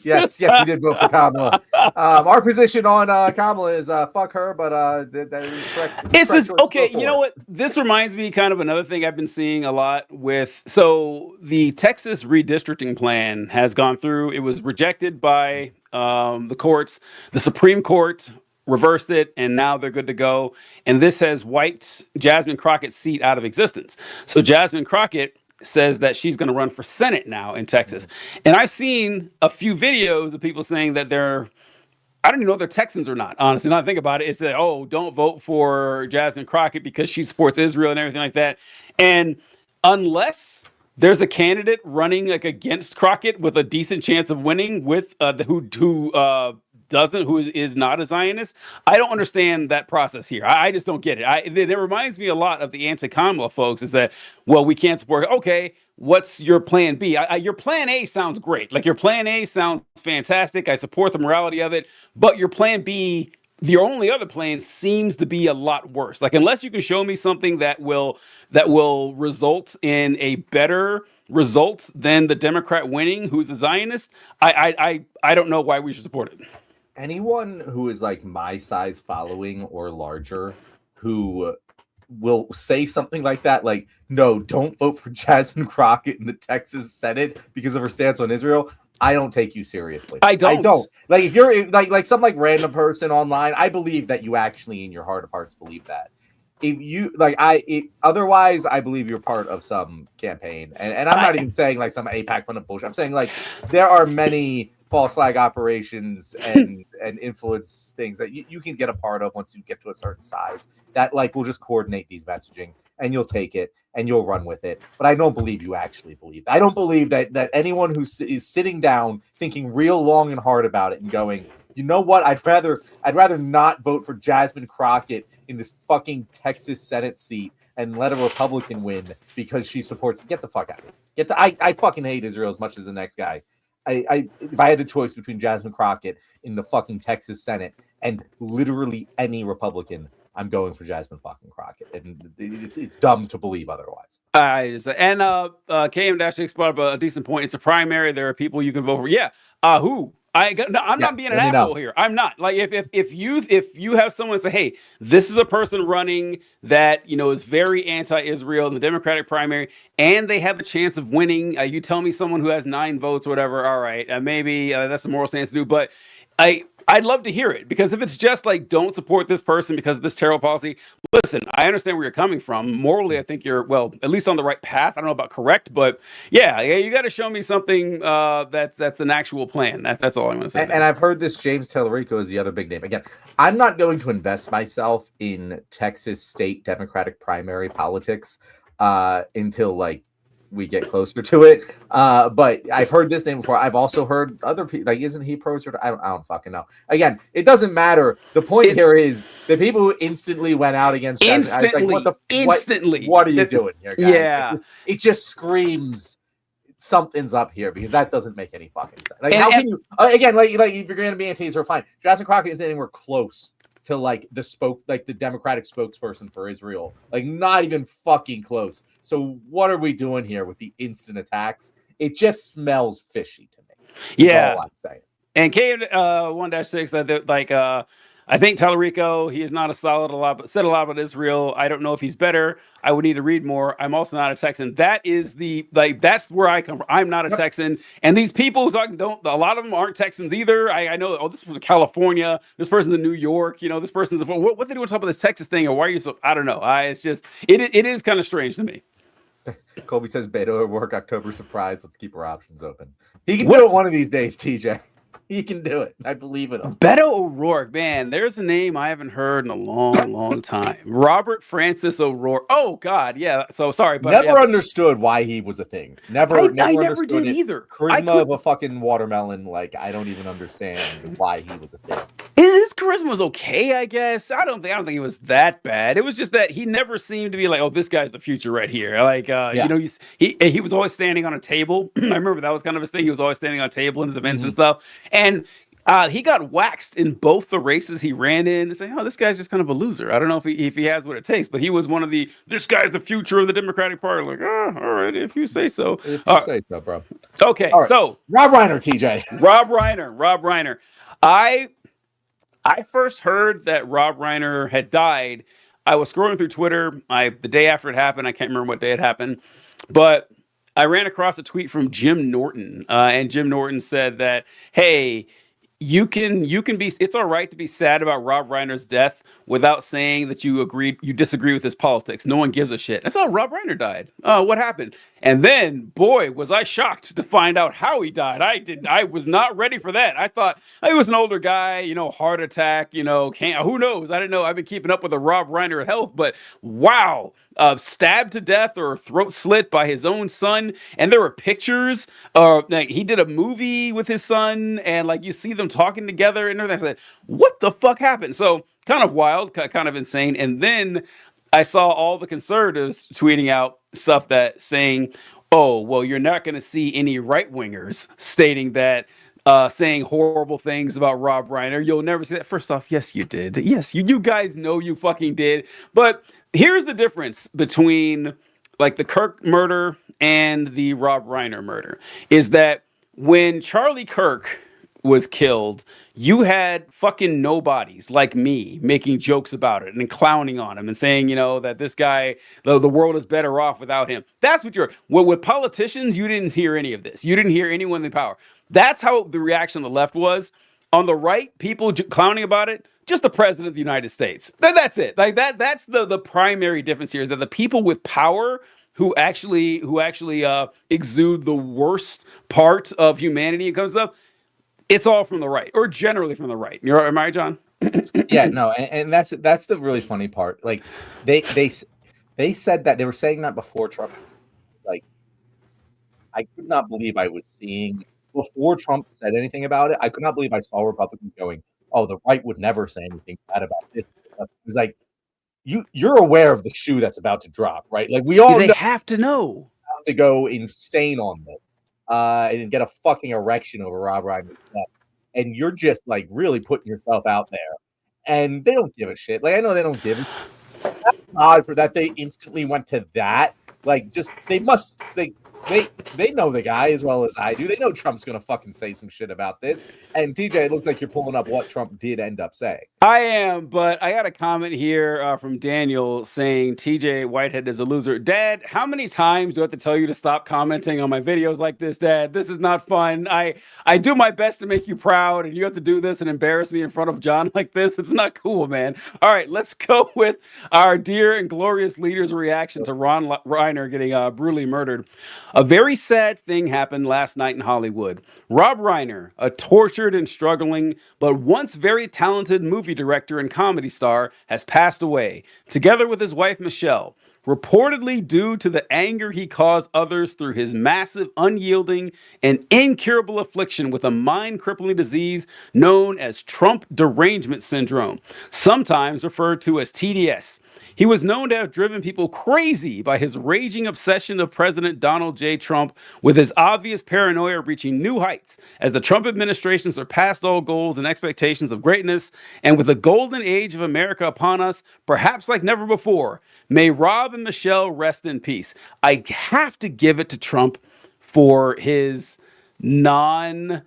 yes, we did vote for Kamala. Our position on Kamala is fuck her, but okay. You know what? This reminds me kind of another thing I've been seeing a lot with. So the Texas redistricting plan has gone through. It was rejected by the courts. The Supreme Court reversed it, and now they're good to go. And this has wiped Jasmine Crockett's seat out of existence. So Jasmine Crockett says that she's going to run for Senate now in Texas. And I've seen a few videos of people saying that I don't even know if they're Texans or not, honestly. Now I think about it, it's that, don't vote for Jasmine Crockett because she supports Israel and everything like that. And unless there's a candidate running like against Crockett with a decent chance of winning with who is not a Zionist, I don't understand that process here. I just don't get it. It reminds me a lot of the anti-Kamala folks is that, well, we can't support. Okay, what's your plan B? Your plan A sounds great. Like your plan A sounds fantastic. I support the morality of it. But your plan B, the only other plan seems to be a lot worse. Like unless you can show me something that will result in a better result than the Democrat winning, who's a Zionist, I don't know why we should support it. Anyone who is like my size following or larger who will say something like that, like, no, don't vote for Jasmine Crockett in the Texas Senate because of her stance on Israel, I don't take you seriously. I don't. Like, if you're like some like random person online, I believe that you actually in your heart of hearts believe that. If you like, otherwise, I believe you're part of some campaign, and I'm not even saying like some APAC fund of bullshit. I'm saying like there are many false flag operations and influence things that you can get a part of once you get to a certain size that like will just coordinate these messaging, and you'll take it and you'll run with it. But I don't believe you actually believe that. I don't believe that anyone who is sitting down thinking real long and hard about it and going, you know what, I'd rather not vote for Jasmine Crockett in this fucking Texas Senate seat and let a Republican win because she supports. Get the fuck out of here. I fucking hate Israel as much as the next guy. If I had the choice between Jasmine Crockett in the fucking Texas Senate and literally any Republican, I'm going for Jasmine fucking Crockett, and it's dumb to believe otherwise. KM-6 brought up a decent point. It's a primary. There are people you can vote for. Yeah. Who? I'm not being an asshole here. I'm not. Like if you have someone say, hey, this is a person running that is very anti-Israel in the Democratic primary, and they have a chance of winning. You tell me someone who has 9 votes, or whatever. All right, maybe that's a moral stance to do, but I'd love to hear it, because if it's just like, don't support this person because of this terrible policy, listen, I understand where you're coming from. Morally, I think you're, well, at least on the right path. I don't know about correct, but yeah, you got to show me something that's an actual plan. That's all I'm going to say. And I've heard this James Tellerico is the other big name. Again, I'm not going to invest myself in Texas state Democratic primary politics until like we get closer to it. But I've heard this name before. I've also heard other people, like, isn't he pro? I don't fucking know. Again, it doesn't matter. The point here is the people who instantly went out against instantly. What are you doing here, guys? Yeah. It just screams something's up here, because that doesn't make any fucking sense. Like, how can you again, like if you're going to be anti-Israel, fine. Jasmine Crockett isn't anywhere close to like the Democratic spokesperson for Israel, like not even fucking close. So what are we doing here with the instant attacks? It just smells fishy to me. That's all I'm saying. And KM-1-6, I think Tallarico, he is not a solid said a lot about Israel. I don't know if he's better. I would need to read more. I'm also not a Texan. That is that's where I come from. I'm not a Texan. And these people a lot of them aren't Texans either. I know, this person's in California, this person's in New York, this person's, what they do on top of this Texas thing, or why are you so, I don't know. It's just, it is kind of strange to me. Colby says Beto at work, October surprise. Let's keep our options open. He can do it one of these days, TJ. He can do it. I believe in him. Beto O'Rourke, man, there's a name I haven't heard in a long, long time. Robert Francis O'Rourke. Oh God, yeah. So sorry, but never understood why he was a thing. I never did either. Charisma of a fucking watermelon. Like, I don't even understand why he was a thing. His charisma was okay, I guess. I don't think it was that bad. It was just that he never seemed to be like, oh, this guy's the future right here. Like, he was always standing on a table. I remember that was kind of his thing. He was always standing on a table in his events and stuff. And he got waxed in both the races he ran in. And say, oh, this guy's just kind of a loser. I don't know if he has what it takes, but he was one of this guy's the future of the Democratic Party. Like, all right, if you say so. If you say so, bro. Okay, right. So Rob Reiner, TJ. Rob Reiner. I first heard that Rob Reiner had died. I was scrolling through Twitter the day after it happened. I can't remember what day it happened, but I ran across a tweet from Jim Norton, and Jim Norton said that, hey, you can be, it's all right to be sad about Rob Reiner's death without saying that you disagree with his politics. No one gives a shit. That's how Rob Reiner died. What happened? And then, boy, was I shocked to find out how he died. I was not ready for that. I thought he was an older guy, heart attack, who knows? I didn't know. I've been keeping up with the Rob Reiner health, but wow. Stabbed to death or throat slit by his own son. And there were pictures. He did a movie with his son, and you see them talking together and everything. I said, what the fuck happened? So kind of wild, kind of insane. And then I saw all the conservatives tweeting out stuff saying, oh, well, you're not going to see any right-wingers stating that, saying horrible things about Rob Reiner. You'll never see that. First off, yes, you did. Yes, you guys know you fucking did. But here's the difference between the Kirk murder and the Rob Reiner murder, is that when Charlie Kirk was killed, you had fucking nobodies like me making jokes about it and clowning on him and saying, that this guy, the world is better off without him. That's what with politicians, you didn't hear any of this. You didn't hear anyone in power. That's how the reaction on the left was. On the right, people clowning about it, just the president of the United States. That's it. Like that's the primary difference here, is that the people with power who actually exude the worst part of humanity and comes up, it's all from the right, or generally from the right. Am I right, John? Yeah, no, and that's the really funny part. Like they said that, they were saying that before Trump. Like, I could not believe I was seeing, before Trump said anything about it, I could not believe I saw Republicans going, "Oh, the right would never say anything bad about this." It was like, you're aware of the shoe that's about to drop, right? Like, we all they have to know. To go insane on this, and get a fucking erection over Rob Reiner's death, and you're just like really putting yourself out there, and they don't give a shit. Like, I know they don't give a shit. That's odd for that they instantly went to that. Like, just they know the guy as well as I do. They know Trump's gonna fucking say some shit about this. And TJ, it looks like you're pulling up what Trump did end up saying. I am, but I got a comment here from Daniel saying TJ Whitehead is a loser. Dad, how many times do I have to tell you to stop commenting on my videos like this, Dad? This is not fun. I do my best to make you proud, and you have to do this and embarrass me in front of John like this. It's not cool, man. All right, let's go with our dear and glorious leader's reaction to Ron Reiner getting brutally murdered. A very sad thing happened last night in Hollywood. Rob Reiner, a tortured and struggling, but once very talented movie director and comedy star, has passed away, together with his wife Michelle, reportedly due to the anger he caused others through his massive, unyielding, and incurable affliction with a mind-crippling disease known as Trump derangement syndrome, sometimes referred to as TDS. He was known to have driven people crazy by his raging obsession of President Donald J. Trump, with his obvious paranoia reaching new heights as the Trump administration surpassed all goals and expectations of greatness, and with the golden age of America upon us, perhaps like never before. May Rob and Michelle rest in peace. I have to give it to Trump for his non-cordial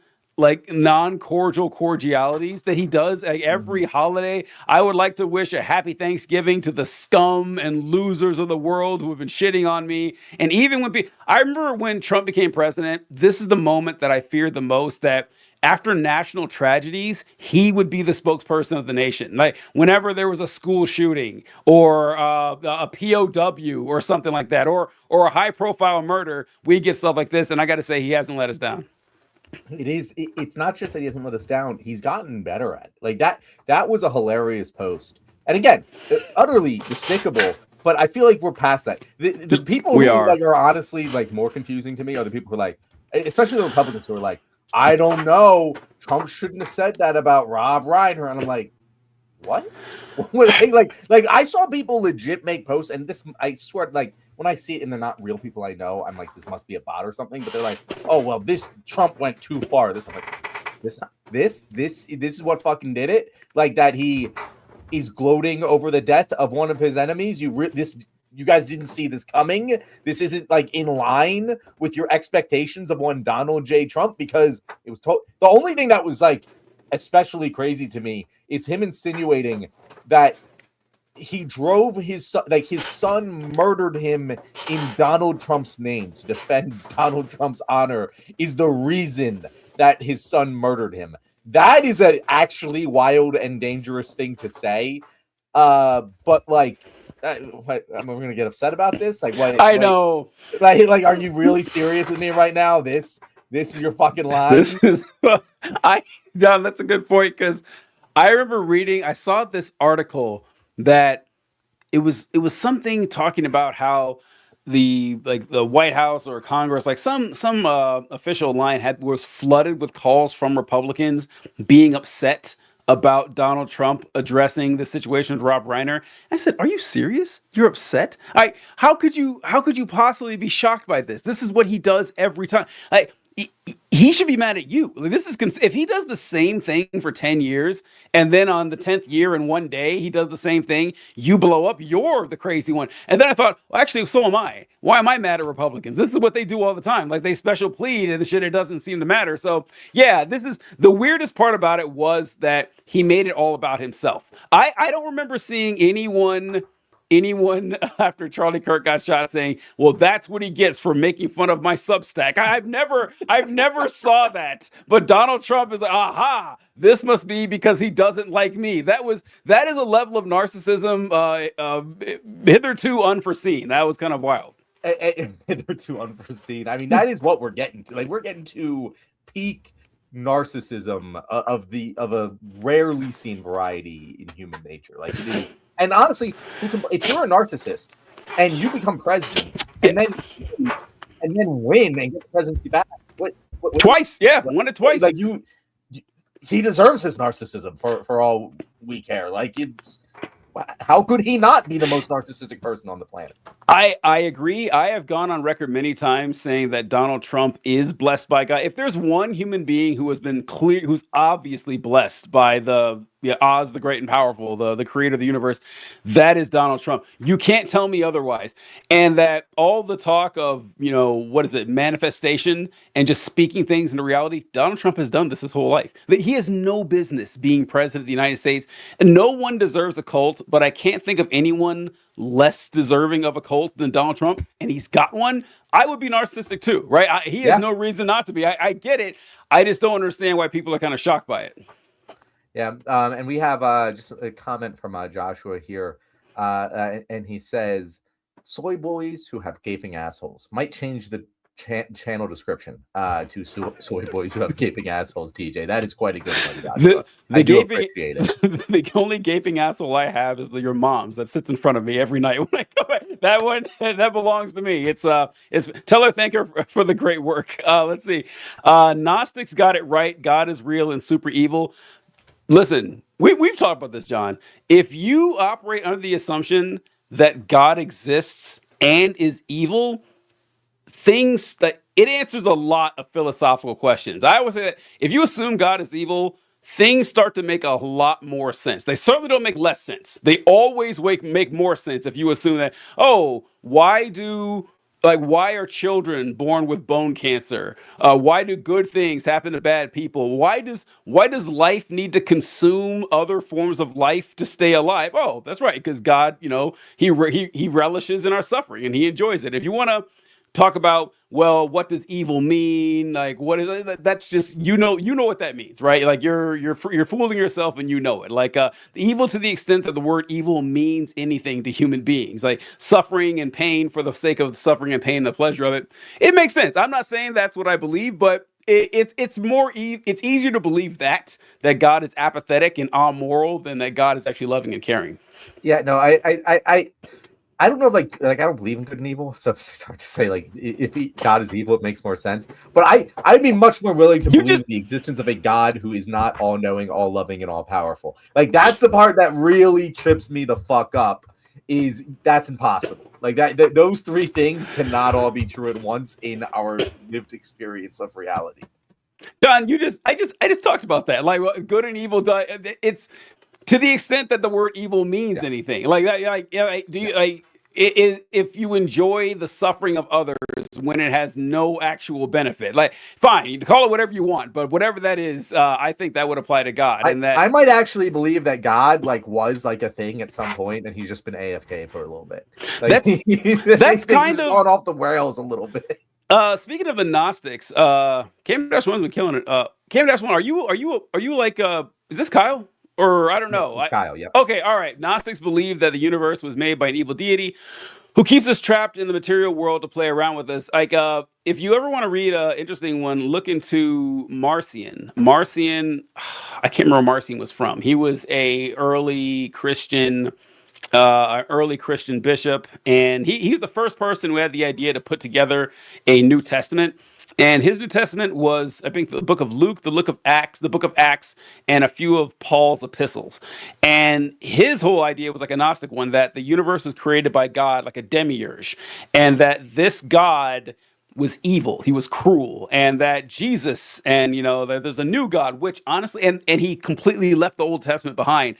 cordialities that he does like every holiday. I would like to wish a happy Thanksgiving to the scum and losers of the world who have been shitting on me. And even when I remember when Trump became president, this is the moment that I feared the most, that after national tragedies, he would be the spokesperson of the nation. Like whenever there was a school shooting or a POW or something like that, or a high-profile murder, we get stuff like this. And I got to say, he hasn't let us down. It's not just that he hasn't let us down. He's gotten better at it. Like that was a hilarious post. And again, utterly despicable. But I feel like we're past that. The people who are honestly like more confusing to me are the people who are like, especially the Republicans who are like, I don't know, Trump shouldn't have said that about Rob Reiner. And I'm like, what? like I saw people legit make posts, and this, I swear, like when I see it and they're not real people I know, I'm like, this must be a bot or something. But they're like, oh well, this Trump went too far. I'm like, this is what fucking did it. Like that he is gloating over the death of one of his enemies. You guys didn't see this coming. This isn't like in line with your expectations of one Donald J. Trump, because it was the only thing that was like especially crazy to me is him insinuating that he drove his son, like his son murdered him in Donald Trump's name to defend Donald Trump's honor, is the reason that his son murdered him. That is an actually wild and dangerous thing to say. But like, am I going to get upset about this? Like, what? I know. Like, are you really serious with me right now? This is your fucking line. This is John. That's a good point, because I remember I saw this article that it was something talking about how the White House or Congress, like some official line was flooded with calls from Republicans being upset about Donald Trump addressing the situation with Rob Reiner. I said, "Are you serious? You're upset? How could you possibly be shocked by this? This is what he does every time. Like he should be mad at you. Like, this is if he does the same thing for 10 years and then on the 10th year in one day he does the same thing, you blow up, you're the crazy one. And then I thought, well, actually, so am I. Why am I mad at Republicans? This is what they do all the time. Like, they special plead and the shit, it doesn't seem to matter. So yeah, this is the weirdest part about it, was that he made it all about himself. I don't remember seeing anyone after Charlie Kirk got shot saying, well, that's what he gets for making fun of my Substack. I've never saw that. But Donald Trump is like, aha, this must be because he doesn't like me. That is a level of narcissism hitherto unforeseen. That was kind of wild. Hitherto unforeseen. I mean, that is what we're getting to. Like, we're getting to peak narcissism of a rarely seen variety in human nature. Like, it is. And honestly, if you're a narcissist and you become president and then win and get the presidency back, what twice? Yeah, won it twice. Like, he deserves his narcissism for all we care. Like, how could he not be the most narcissistic person on the planet? I agree. I have gone on record many times saying that Donald Trump is blessed by God. If there's one human being who has been clear, who's obviously blessed by Oz, the great and powerful, the creator of the universe, that is Donald Trump. You can't tell me otherwise. And that all the talk of, manifestation and just speaking things into reality, Donald Trump has done this his whole life. He has no business being president of the United States. And no one deserves a cult, but I can't think of anyone less deserving of a cult than Donald Trump, and he's got one. I would be narcissistic too, right? He has no reason not to be. I get it. I just don't understand why people are kind of shocked by it. Yeah, and we have just a comment from Joshua here, and he says, soy boys who have gaping assholes. Might change the channel description to soy boys who have gaping assholes, TJ. That is quite a good one, Joshua. I do appreciate it. The only gaping asshole I have is your mom's that sits in front of me every night when I go in. That one, that belongs to me. It's tell her thank her for the great work. Let's see. Gnostics got it right. God is real and super evil. Listen, we've talked about this, John. If you operate under the assumption that God exists and is evil, it answers a lot of philosophical questions. I always say that if you assume God is evil, things start to make a lot more sense. They certainly don't make less sense. They always make more sense if you assume that, why are children born with bone cancer? Why do good things happen to bad people? Why does life need to consume other forms of life to stay alive? Oh, that's right, because God, he relishes in our suffering and he enjoys it. If you want to talk about, well, what does evil mean? Like, what is it? That's just, you know what that means, right? Like, you're fooling yourself and you know it. Like, the evil, to the extent that the word evil means anything to human beings, like suffering and pain for the sake of suffering and pain and the pleasure of it, it makes sense. I'm not saying that's what I believe, but it's easier to believe that God is apathetic and amoral than that God is actually loving and caring. Yeah, no, I don't know if I don't believe in good and evil, so it's hard to say. Like, if God is evil, it makes more sense. But I'd be much more willing to believe the existence of a God who is not all knowing, all loving, and all powerful. Like, that's the part that really trips me the fuck up. Is that's impossible. Like, those three things cannot all be true at once in our lived experience of reality. John, I just talked about that. Like, good and evil. It's to the extent that the word evil means anything. If you enjoy the suffering of others when it has no actual benefit, like, fine, you can call it whatever you want, but whatever that is, I think that would apply to God. I might actually believe that God was a thing at some point, and he's just been AFK for a little bit. Like, that's kind of gone off the rails a little bit. Speaking of the Gnostics, Cam-1's been killing it. Cam-1, are you like is this Kyle? Or I don't know. Kyle, yeah. Okay, all right. Gnostics believe that the universe was made by an evil deity who keeps us trapped in the material world to play around with us. Like, if you ever want to read an interesting one, look into Marcion. Marcion, I can't remember where Marcion was from. He was a early Christian bishop, and he's the first person who had the idea to put together a New Testament. And his New Testament was, I think, the book of Luke, the book of Acts, and a few of Paul's epistles. And his whole idea was like a Gnostic one, that the universe was created by God, like a demiurge, and that this God was evil. He was cruel, and that Jesus and that there's a new God, which honestly, and he completely left the Old Testament behind.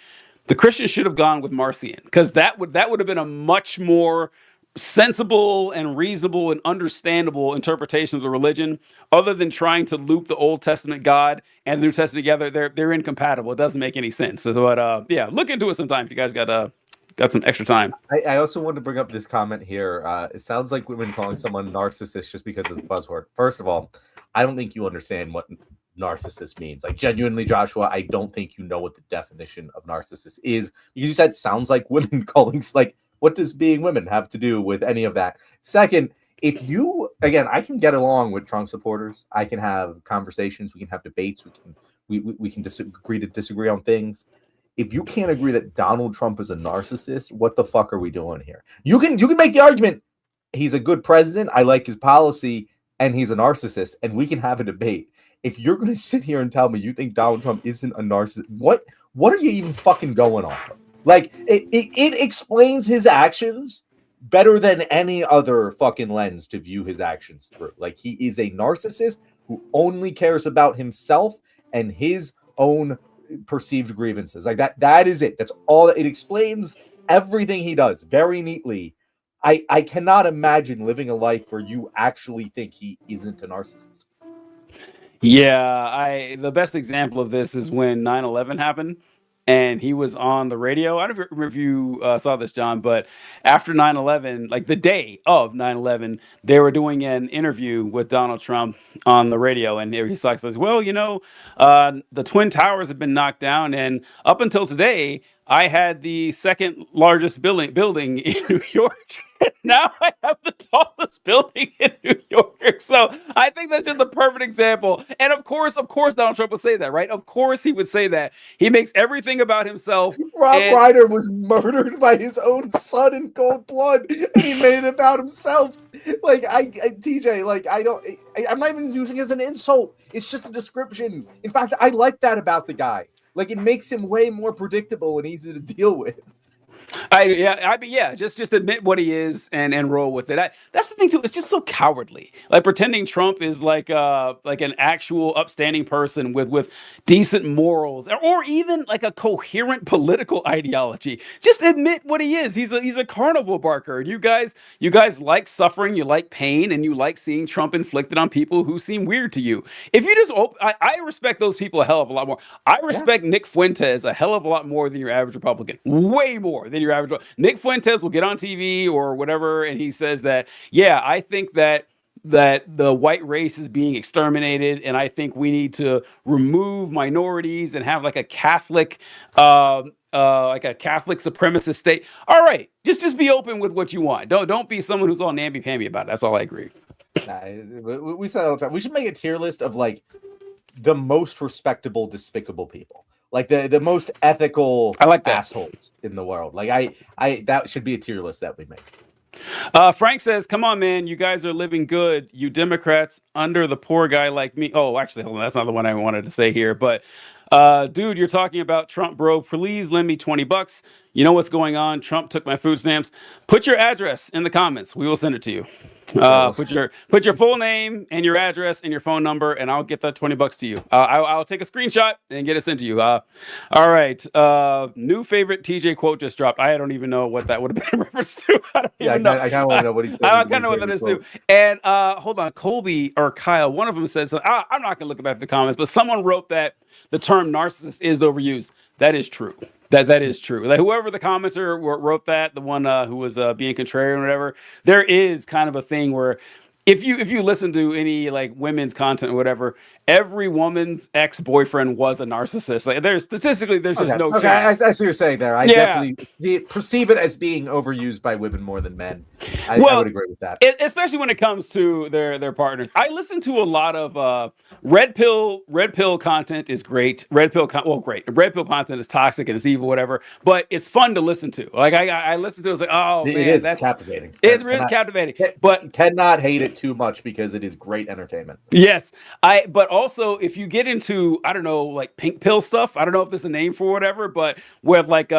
The Christians should have gone with Marcion, because that would have been a much more sensible and reasonable and understandable interpretation of the religion, other than trying to loop the Old Testament God and the New Testament together. They're incompatible. It doesn't make any sense. So, but yeah, look into it sometime if you guys got some extra time. I also wanted to bring up this comment here. It sounds like women calling someone narcissist just because it's a buzzword. First of all, I don't think you understand what narcissist means. Like, genuinely, Joshua, I don't think you know what the definition of narcissist is. You said sounds like women calling. Like, what does being women have to do with any of that? Second, if you, again, I can get along with Trump supporters. I can have conversations. We can have debates. We can disagree to disagree on things. If you can't agree that Donald Trump is a narcissist, what the fuck are we doing here? You can make the argument he's a good president, I like his policy, and he's a narcissist, and we can have a debate. If you're going to sit here and tell me you think Donald Trump isn't a narcissist, what are you even fucking going off of? Like, it explains his actions better than any other fucking lens to view his actions through. Like, he is a narcissist who only cares about himself and his own perceived grievances. Like, that is it. That's all. It explains everything he does very neatly. I cannot imagine living a life where you actually think he isn't a narcissist. Yeah, the best example of this is when 9/11 happened, and he was on the radio. I don't know if you saw this, John, but after 9/11, like the day of 9/11, they were doing an interview with Donald Trump on the radio, and he's like, says, "Well, the Twin Towers have been knocked down, and up until today, I had the second largest building in New York." Now I have the tallest building in New York. So I think that's just a perfect example. And of course, Donald Trump would say that, right? Of course he would say that. He makes everything about himself. Rob Reiner was murdered by his own son in cold blood, and he made it about himself. Like, TJ, like, I'm not even using it as an insult. It's just a description. In fact, I like that about the guy. Like, it makes him way more predictable and easy to deal with. Just admit what he is and roll with it. That's the thing too. It's just so cowardly. Like, pretending Trump is like an actual upstanding person with decent morals, or even like a coherent political ideology. Just admit what he is. He's a carnival barker. You guys like suffering, you like pain, and you like seeing Trump inflicted on people who seem weird to you. If you just I respect those people a hell of a lot more. I respect Nick Fuentes a hell of a lot more than your average Republican. Way more than your average. Nick Fuentes will get on TV or whatever, and he says that, yeah, I think that the white race is being exterminated, and I think we need to remove minorities and have like a Catholic supremacist state. All right, just be open with what you want. Don't be someone who's all namby-pamby about it. That's all I agree. We say that all the time. We should make a tier list of like the most respectable, despicable people. Like the most ethical assholes in the world. Like I that should be a tier list that we make. Frank says, "Come on, man, you guys are living good. You Democrats under the poor guy like me." Oh, actually, hold on, that's not the one I wanted to say here. But, dude, you're talking about Trump, bro. Please lend me $20. You know what's going on? Trump took my food stamps. Put your address in the comments. We will send it to you. Put your full name and your address and your phone number, and I'll get that $20 to you. I'll take a screenshot and get it sent to you. All right. New favorite TJ quote just dropped. I don't even know what that would have been in reference to. I kind of want to know what he's. I kind of know what that is too. And hold on, Colby or Kyle, one of them said something. I'm not gonna look back at the comments, but someone wrote that the term narcissist is overused. That is true. That is true. Like, whoever the commenter wrote that, the one who was being contrarian or whatever, there is kind of a thing where if you listen to any like women's content or whatever, every woman's ex-boyfriend was a narcissist. Like, there's just no chance. I see what you're saying there. I definitely perceive it as being overused by women more than men. I would agree with that. Especially when it comes to their partners. I listen to a lot of red pill content is great. Red pill content is toxic and it's evil, whatever. But it's fun to listen to. Like I listen to it, it's like, oh man, that's captivating. It is captivating. But cannot hate it too much because it is great entertainment. Yes. But also, if you get into, I don't know, like pink pill stuff, I don't know if there's a name for whatever, but with like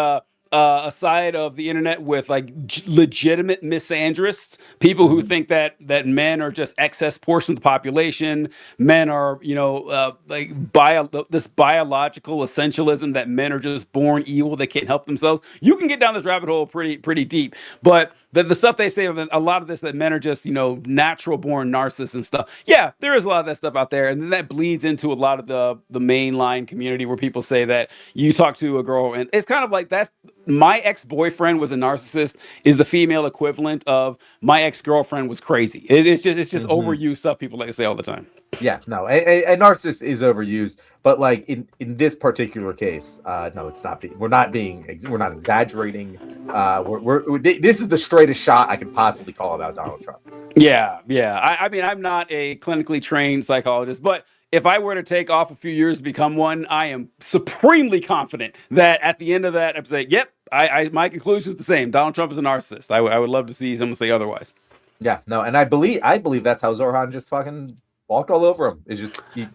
a side of the internet with like legitimate misandrists, people who think that men are just excess portion of the population, men are this biological essentialism that men are just born evil, they can't help themselves. You can get down this rabbit hole pretty deep, but the stuff they say, a lot of this, that men are just, natural born narcissists and stuff. Yeah, there is a lot of that stuff out there. And then that bleeds into a lot of the mainline community where people say that you talk to a girl and it's kind of like that's my ex-boyfriend was a narcissist is the female equivalent of my ex-girlfriend was crazy. It's just overused stuff people like to say all the time. Yeah, no, a narcissist is overused, but like in this particular case, no, it's not. We're not exaggerating. This is the straightest shot I could possibly call about Donald Trump. Yeah. I mean, I'm not a clinically trained psychologist, but if I were to take off a few years to become one, I am supremely confident that at the end of that, I'd say, yep, my conclusion is the same. Donald Trump is a narcissist. I would love to see someone say otherwise. Yeah, no, and I believe that's how Zohan just fucking walked all over him. It's just he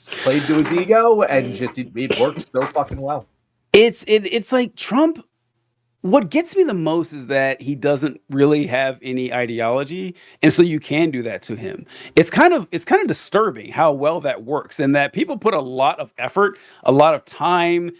played to his ego, and just it worked so fucking well. It's like Trump. What gets me the most is that he doesn't really have any ideology, and so you can do that to him. It's kind of disturbing how well that works, and that people put a lot of effort, a lot of time,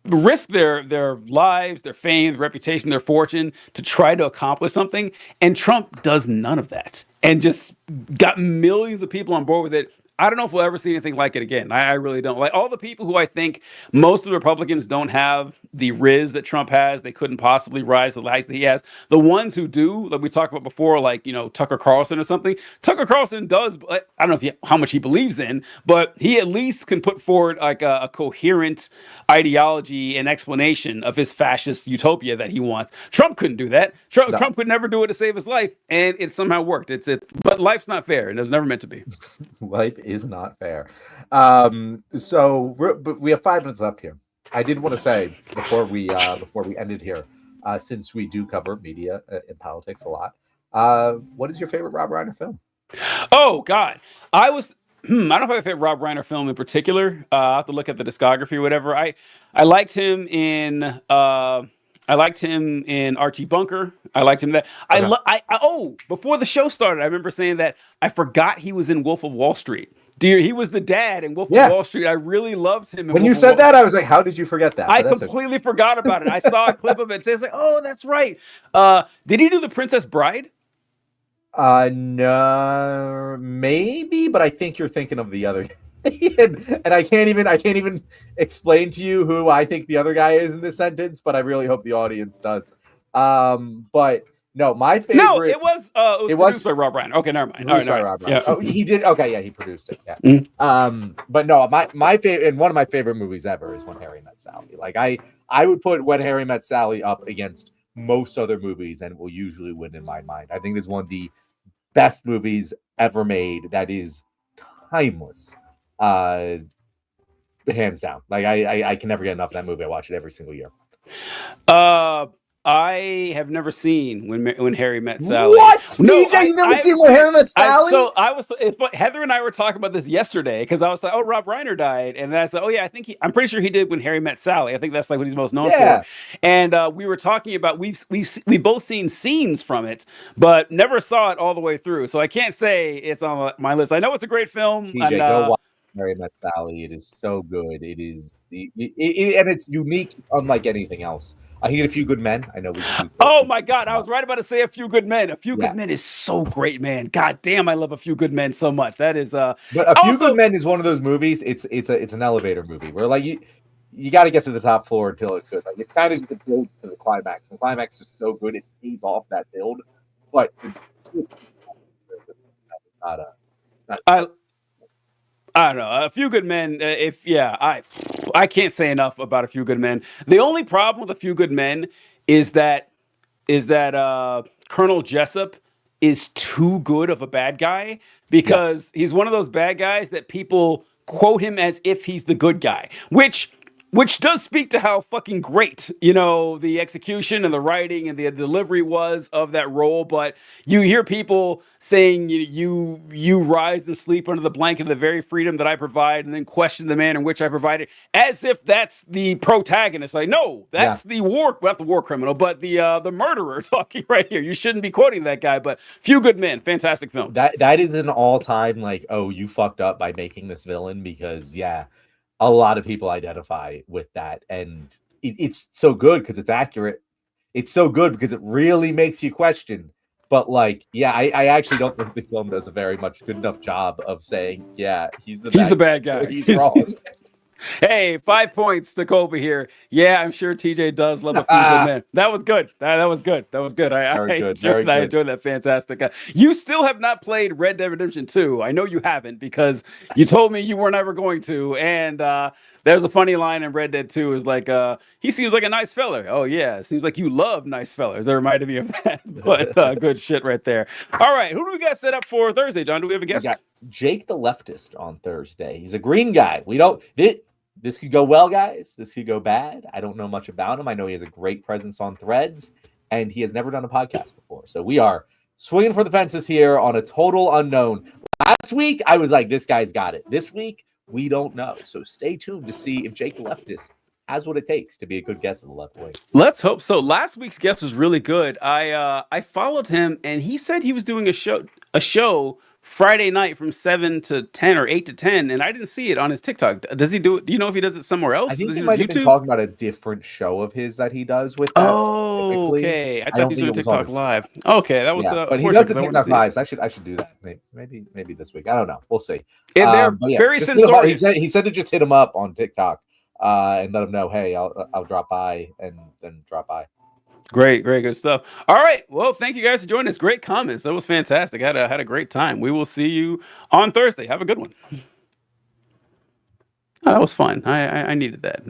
risk their lives, their fame, their reputation, their fortune to try to accomplish something, and Trump does none of that, and just got millions of people on board with it. I don't know if we'll ever see anything like it again. I really don't. Like all the people who I think most of the Republicans don't have the riz that Trump has, they couldn't possibly rise to the heights that he has. The ones who do, like we talked about before, like, Tucker Carlson or something. Tucker Carlson does, I don't know how much he believes in, but he at least can put forward like a coherent ideology and explanation of his fascist utopia that he wants. Trump couldn't do that. Trump could never do it to save his life, and it somehow worked. But life's not fair, and it was never meant to be. Life is not fair. But we have 5 minutes left here. I did want to say before we ended here, since we do cover media and politics a lot, what is your favorite Rob Reiner film? Oh God, I don't know if I have a favorite Rob Reiner film in particular. I'll have to look at the discography or whatever. I liked him in Archie Bunker. I liked him that. Okay. Before the show started, I remember saying that I forgot he was in Wolf of Wall Street. He was the dad in Wolf of Wall Street. I really loved him. When you said that, I was like, how did you forget that? I completely forgot about it. I saw a clip of it. So I was like, oh, that's right. Did he do The Princess Bride? No, maybe, but I think you're thinking of the other. and I can't even explain to you who I think the other guy is in this sentence, but I really hope the audience does. But no, my favorite. No, it was produced by Rob Reiner. Okay, never mind. Produced by Rob Reiner. Yeah. Oh, he did. Okay, yeah, he produced it. Yeah. Mm-hmm. But no, my favorite, and one of my favorite movies ever is When Harry Met Sally. Like I would put When Harry Met Sally up against most other movies, and it will usually win in my mind. I think it's one of the best movies ever made. That is timeless. Hands down. Like I can never get enough of that movie. I watch it every single year. I have never seen when Harry Met Sally. What? DJ, you've never seen When Harry Met Sally? But Heather and I were talking about this yesterday because I was like, oh, Rob Reiner died, and that's like, oh yeah, I'm pretty sure he did When Harry Met Sally. I think that's like what he's most known for. And we were talking about we both seen scenes from it, but never saw it all the way through. So I can't say it's on my list. I know it's a great film. DJ, go watch Harry Met Sally. It is so good. It is, and it's unique, unlike anything else. He did A Few Good Men. I know we. Oh my God! I was right about to say A Few Good Men. A Few Good Men is so great, man. God damn, I love A Few Good Men so much. That is. But A Few Good Men is one of those movies. It's an elevator movie where like you got to get to the top floor until it's good. Like it's kind of the build to the climax. The climax is so good it pays off that build, but it's not a. I don't know. A Few Good Men. I can't say enough about A Few Good Men. The only problem with A Few Good Men is that Colonel Jessup is too good of a bad guy because he's one of those bad guys that people quote him as if he's the good guy, which Which does speak to how fucking great, you know, the execution and the writing and the delivery was of that role. But you hear people saying you rise and sleep under the blanket of the very freedom that I provide, and then question the manner in which I provide it, as if that's the protagonist. Like, no, that's the not the war criminal, but the murderer talking right here. You shouldn't be quoting that guy. But Few Good Men, fantastic film. That is an all-time like, oh, you fucked up by making this villain, because a lot of people identify with that, and it's so good because it's accurate. It's so good because it really makes you question. But like, I actually don't think the film does a very much good enough job of saying, he's the bad guy. He's wrong. Hey, 5 points to Colby here. Yeah, I'm sure TJ does love a Few Good Men. That was good. That was good. That was good. I enjoyed that. Fantastic. You still have not played Red Dead Redemption 2. I know you haven't, because you told me you weren't ever going to. And there's a funny line in Red Dead 2 is like, he seems like a nice fella. Oh, yeah. It seems like you love nice fellas. That reminded me of that. But good shit right there. All right. Who do we got set up for Thursday, John? Do we have a guest? We got Jake the Leftist on Thursday. He's a green guy. This could go well, guys. This could go bad. I don't know much about him. I know he has a great presence on Threads, and he has never done a podcast before. So we are swinging for the fences here on a total unknown. Last week, I was like, this guy's got it. This week, we don't know. So stay tuned to see if Jake the Leftist has what it takes to be a good guest of the left wing. Let's hope so. Last week's guest was really good. I followed him, and he said he was doing a show Friday night from 7 to 10 or 8 to 10, and I didn't see it on his TikTok. Does he do it? Do you know if he does it somewhere else? I think he might have been talking about a different show of his that he does with that. Oh, okay. I thought he was doing TikTok Live. Okay, that was. But he does the TikTok Lives. I should do that. Maybe this week. I don't know. We'll see. And they're very sensorious. He said to just hit him up on TikTok and let him know, hey, I'll drop by, and then drop by. Great, good stuff. All right, well, thank you guys for joining us. Great comments. That was fantastic. I had a great time. We will see you on Thursday. Have a good one. Oh, that was fun. I needed that.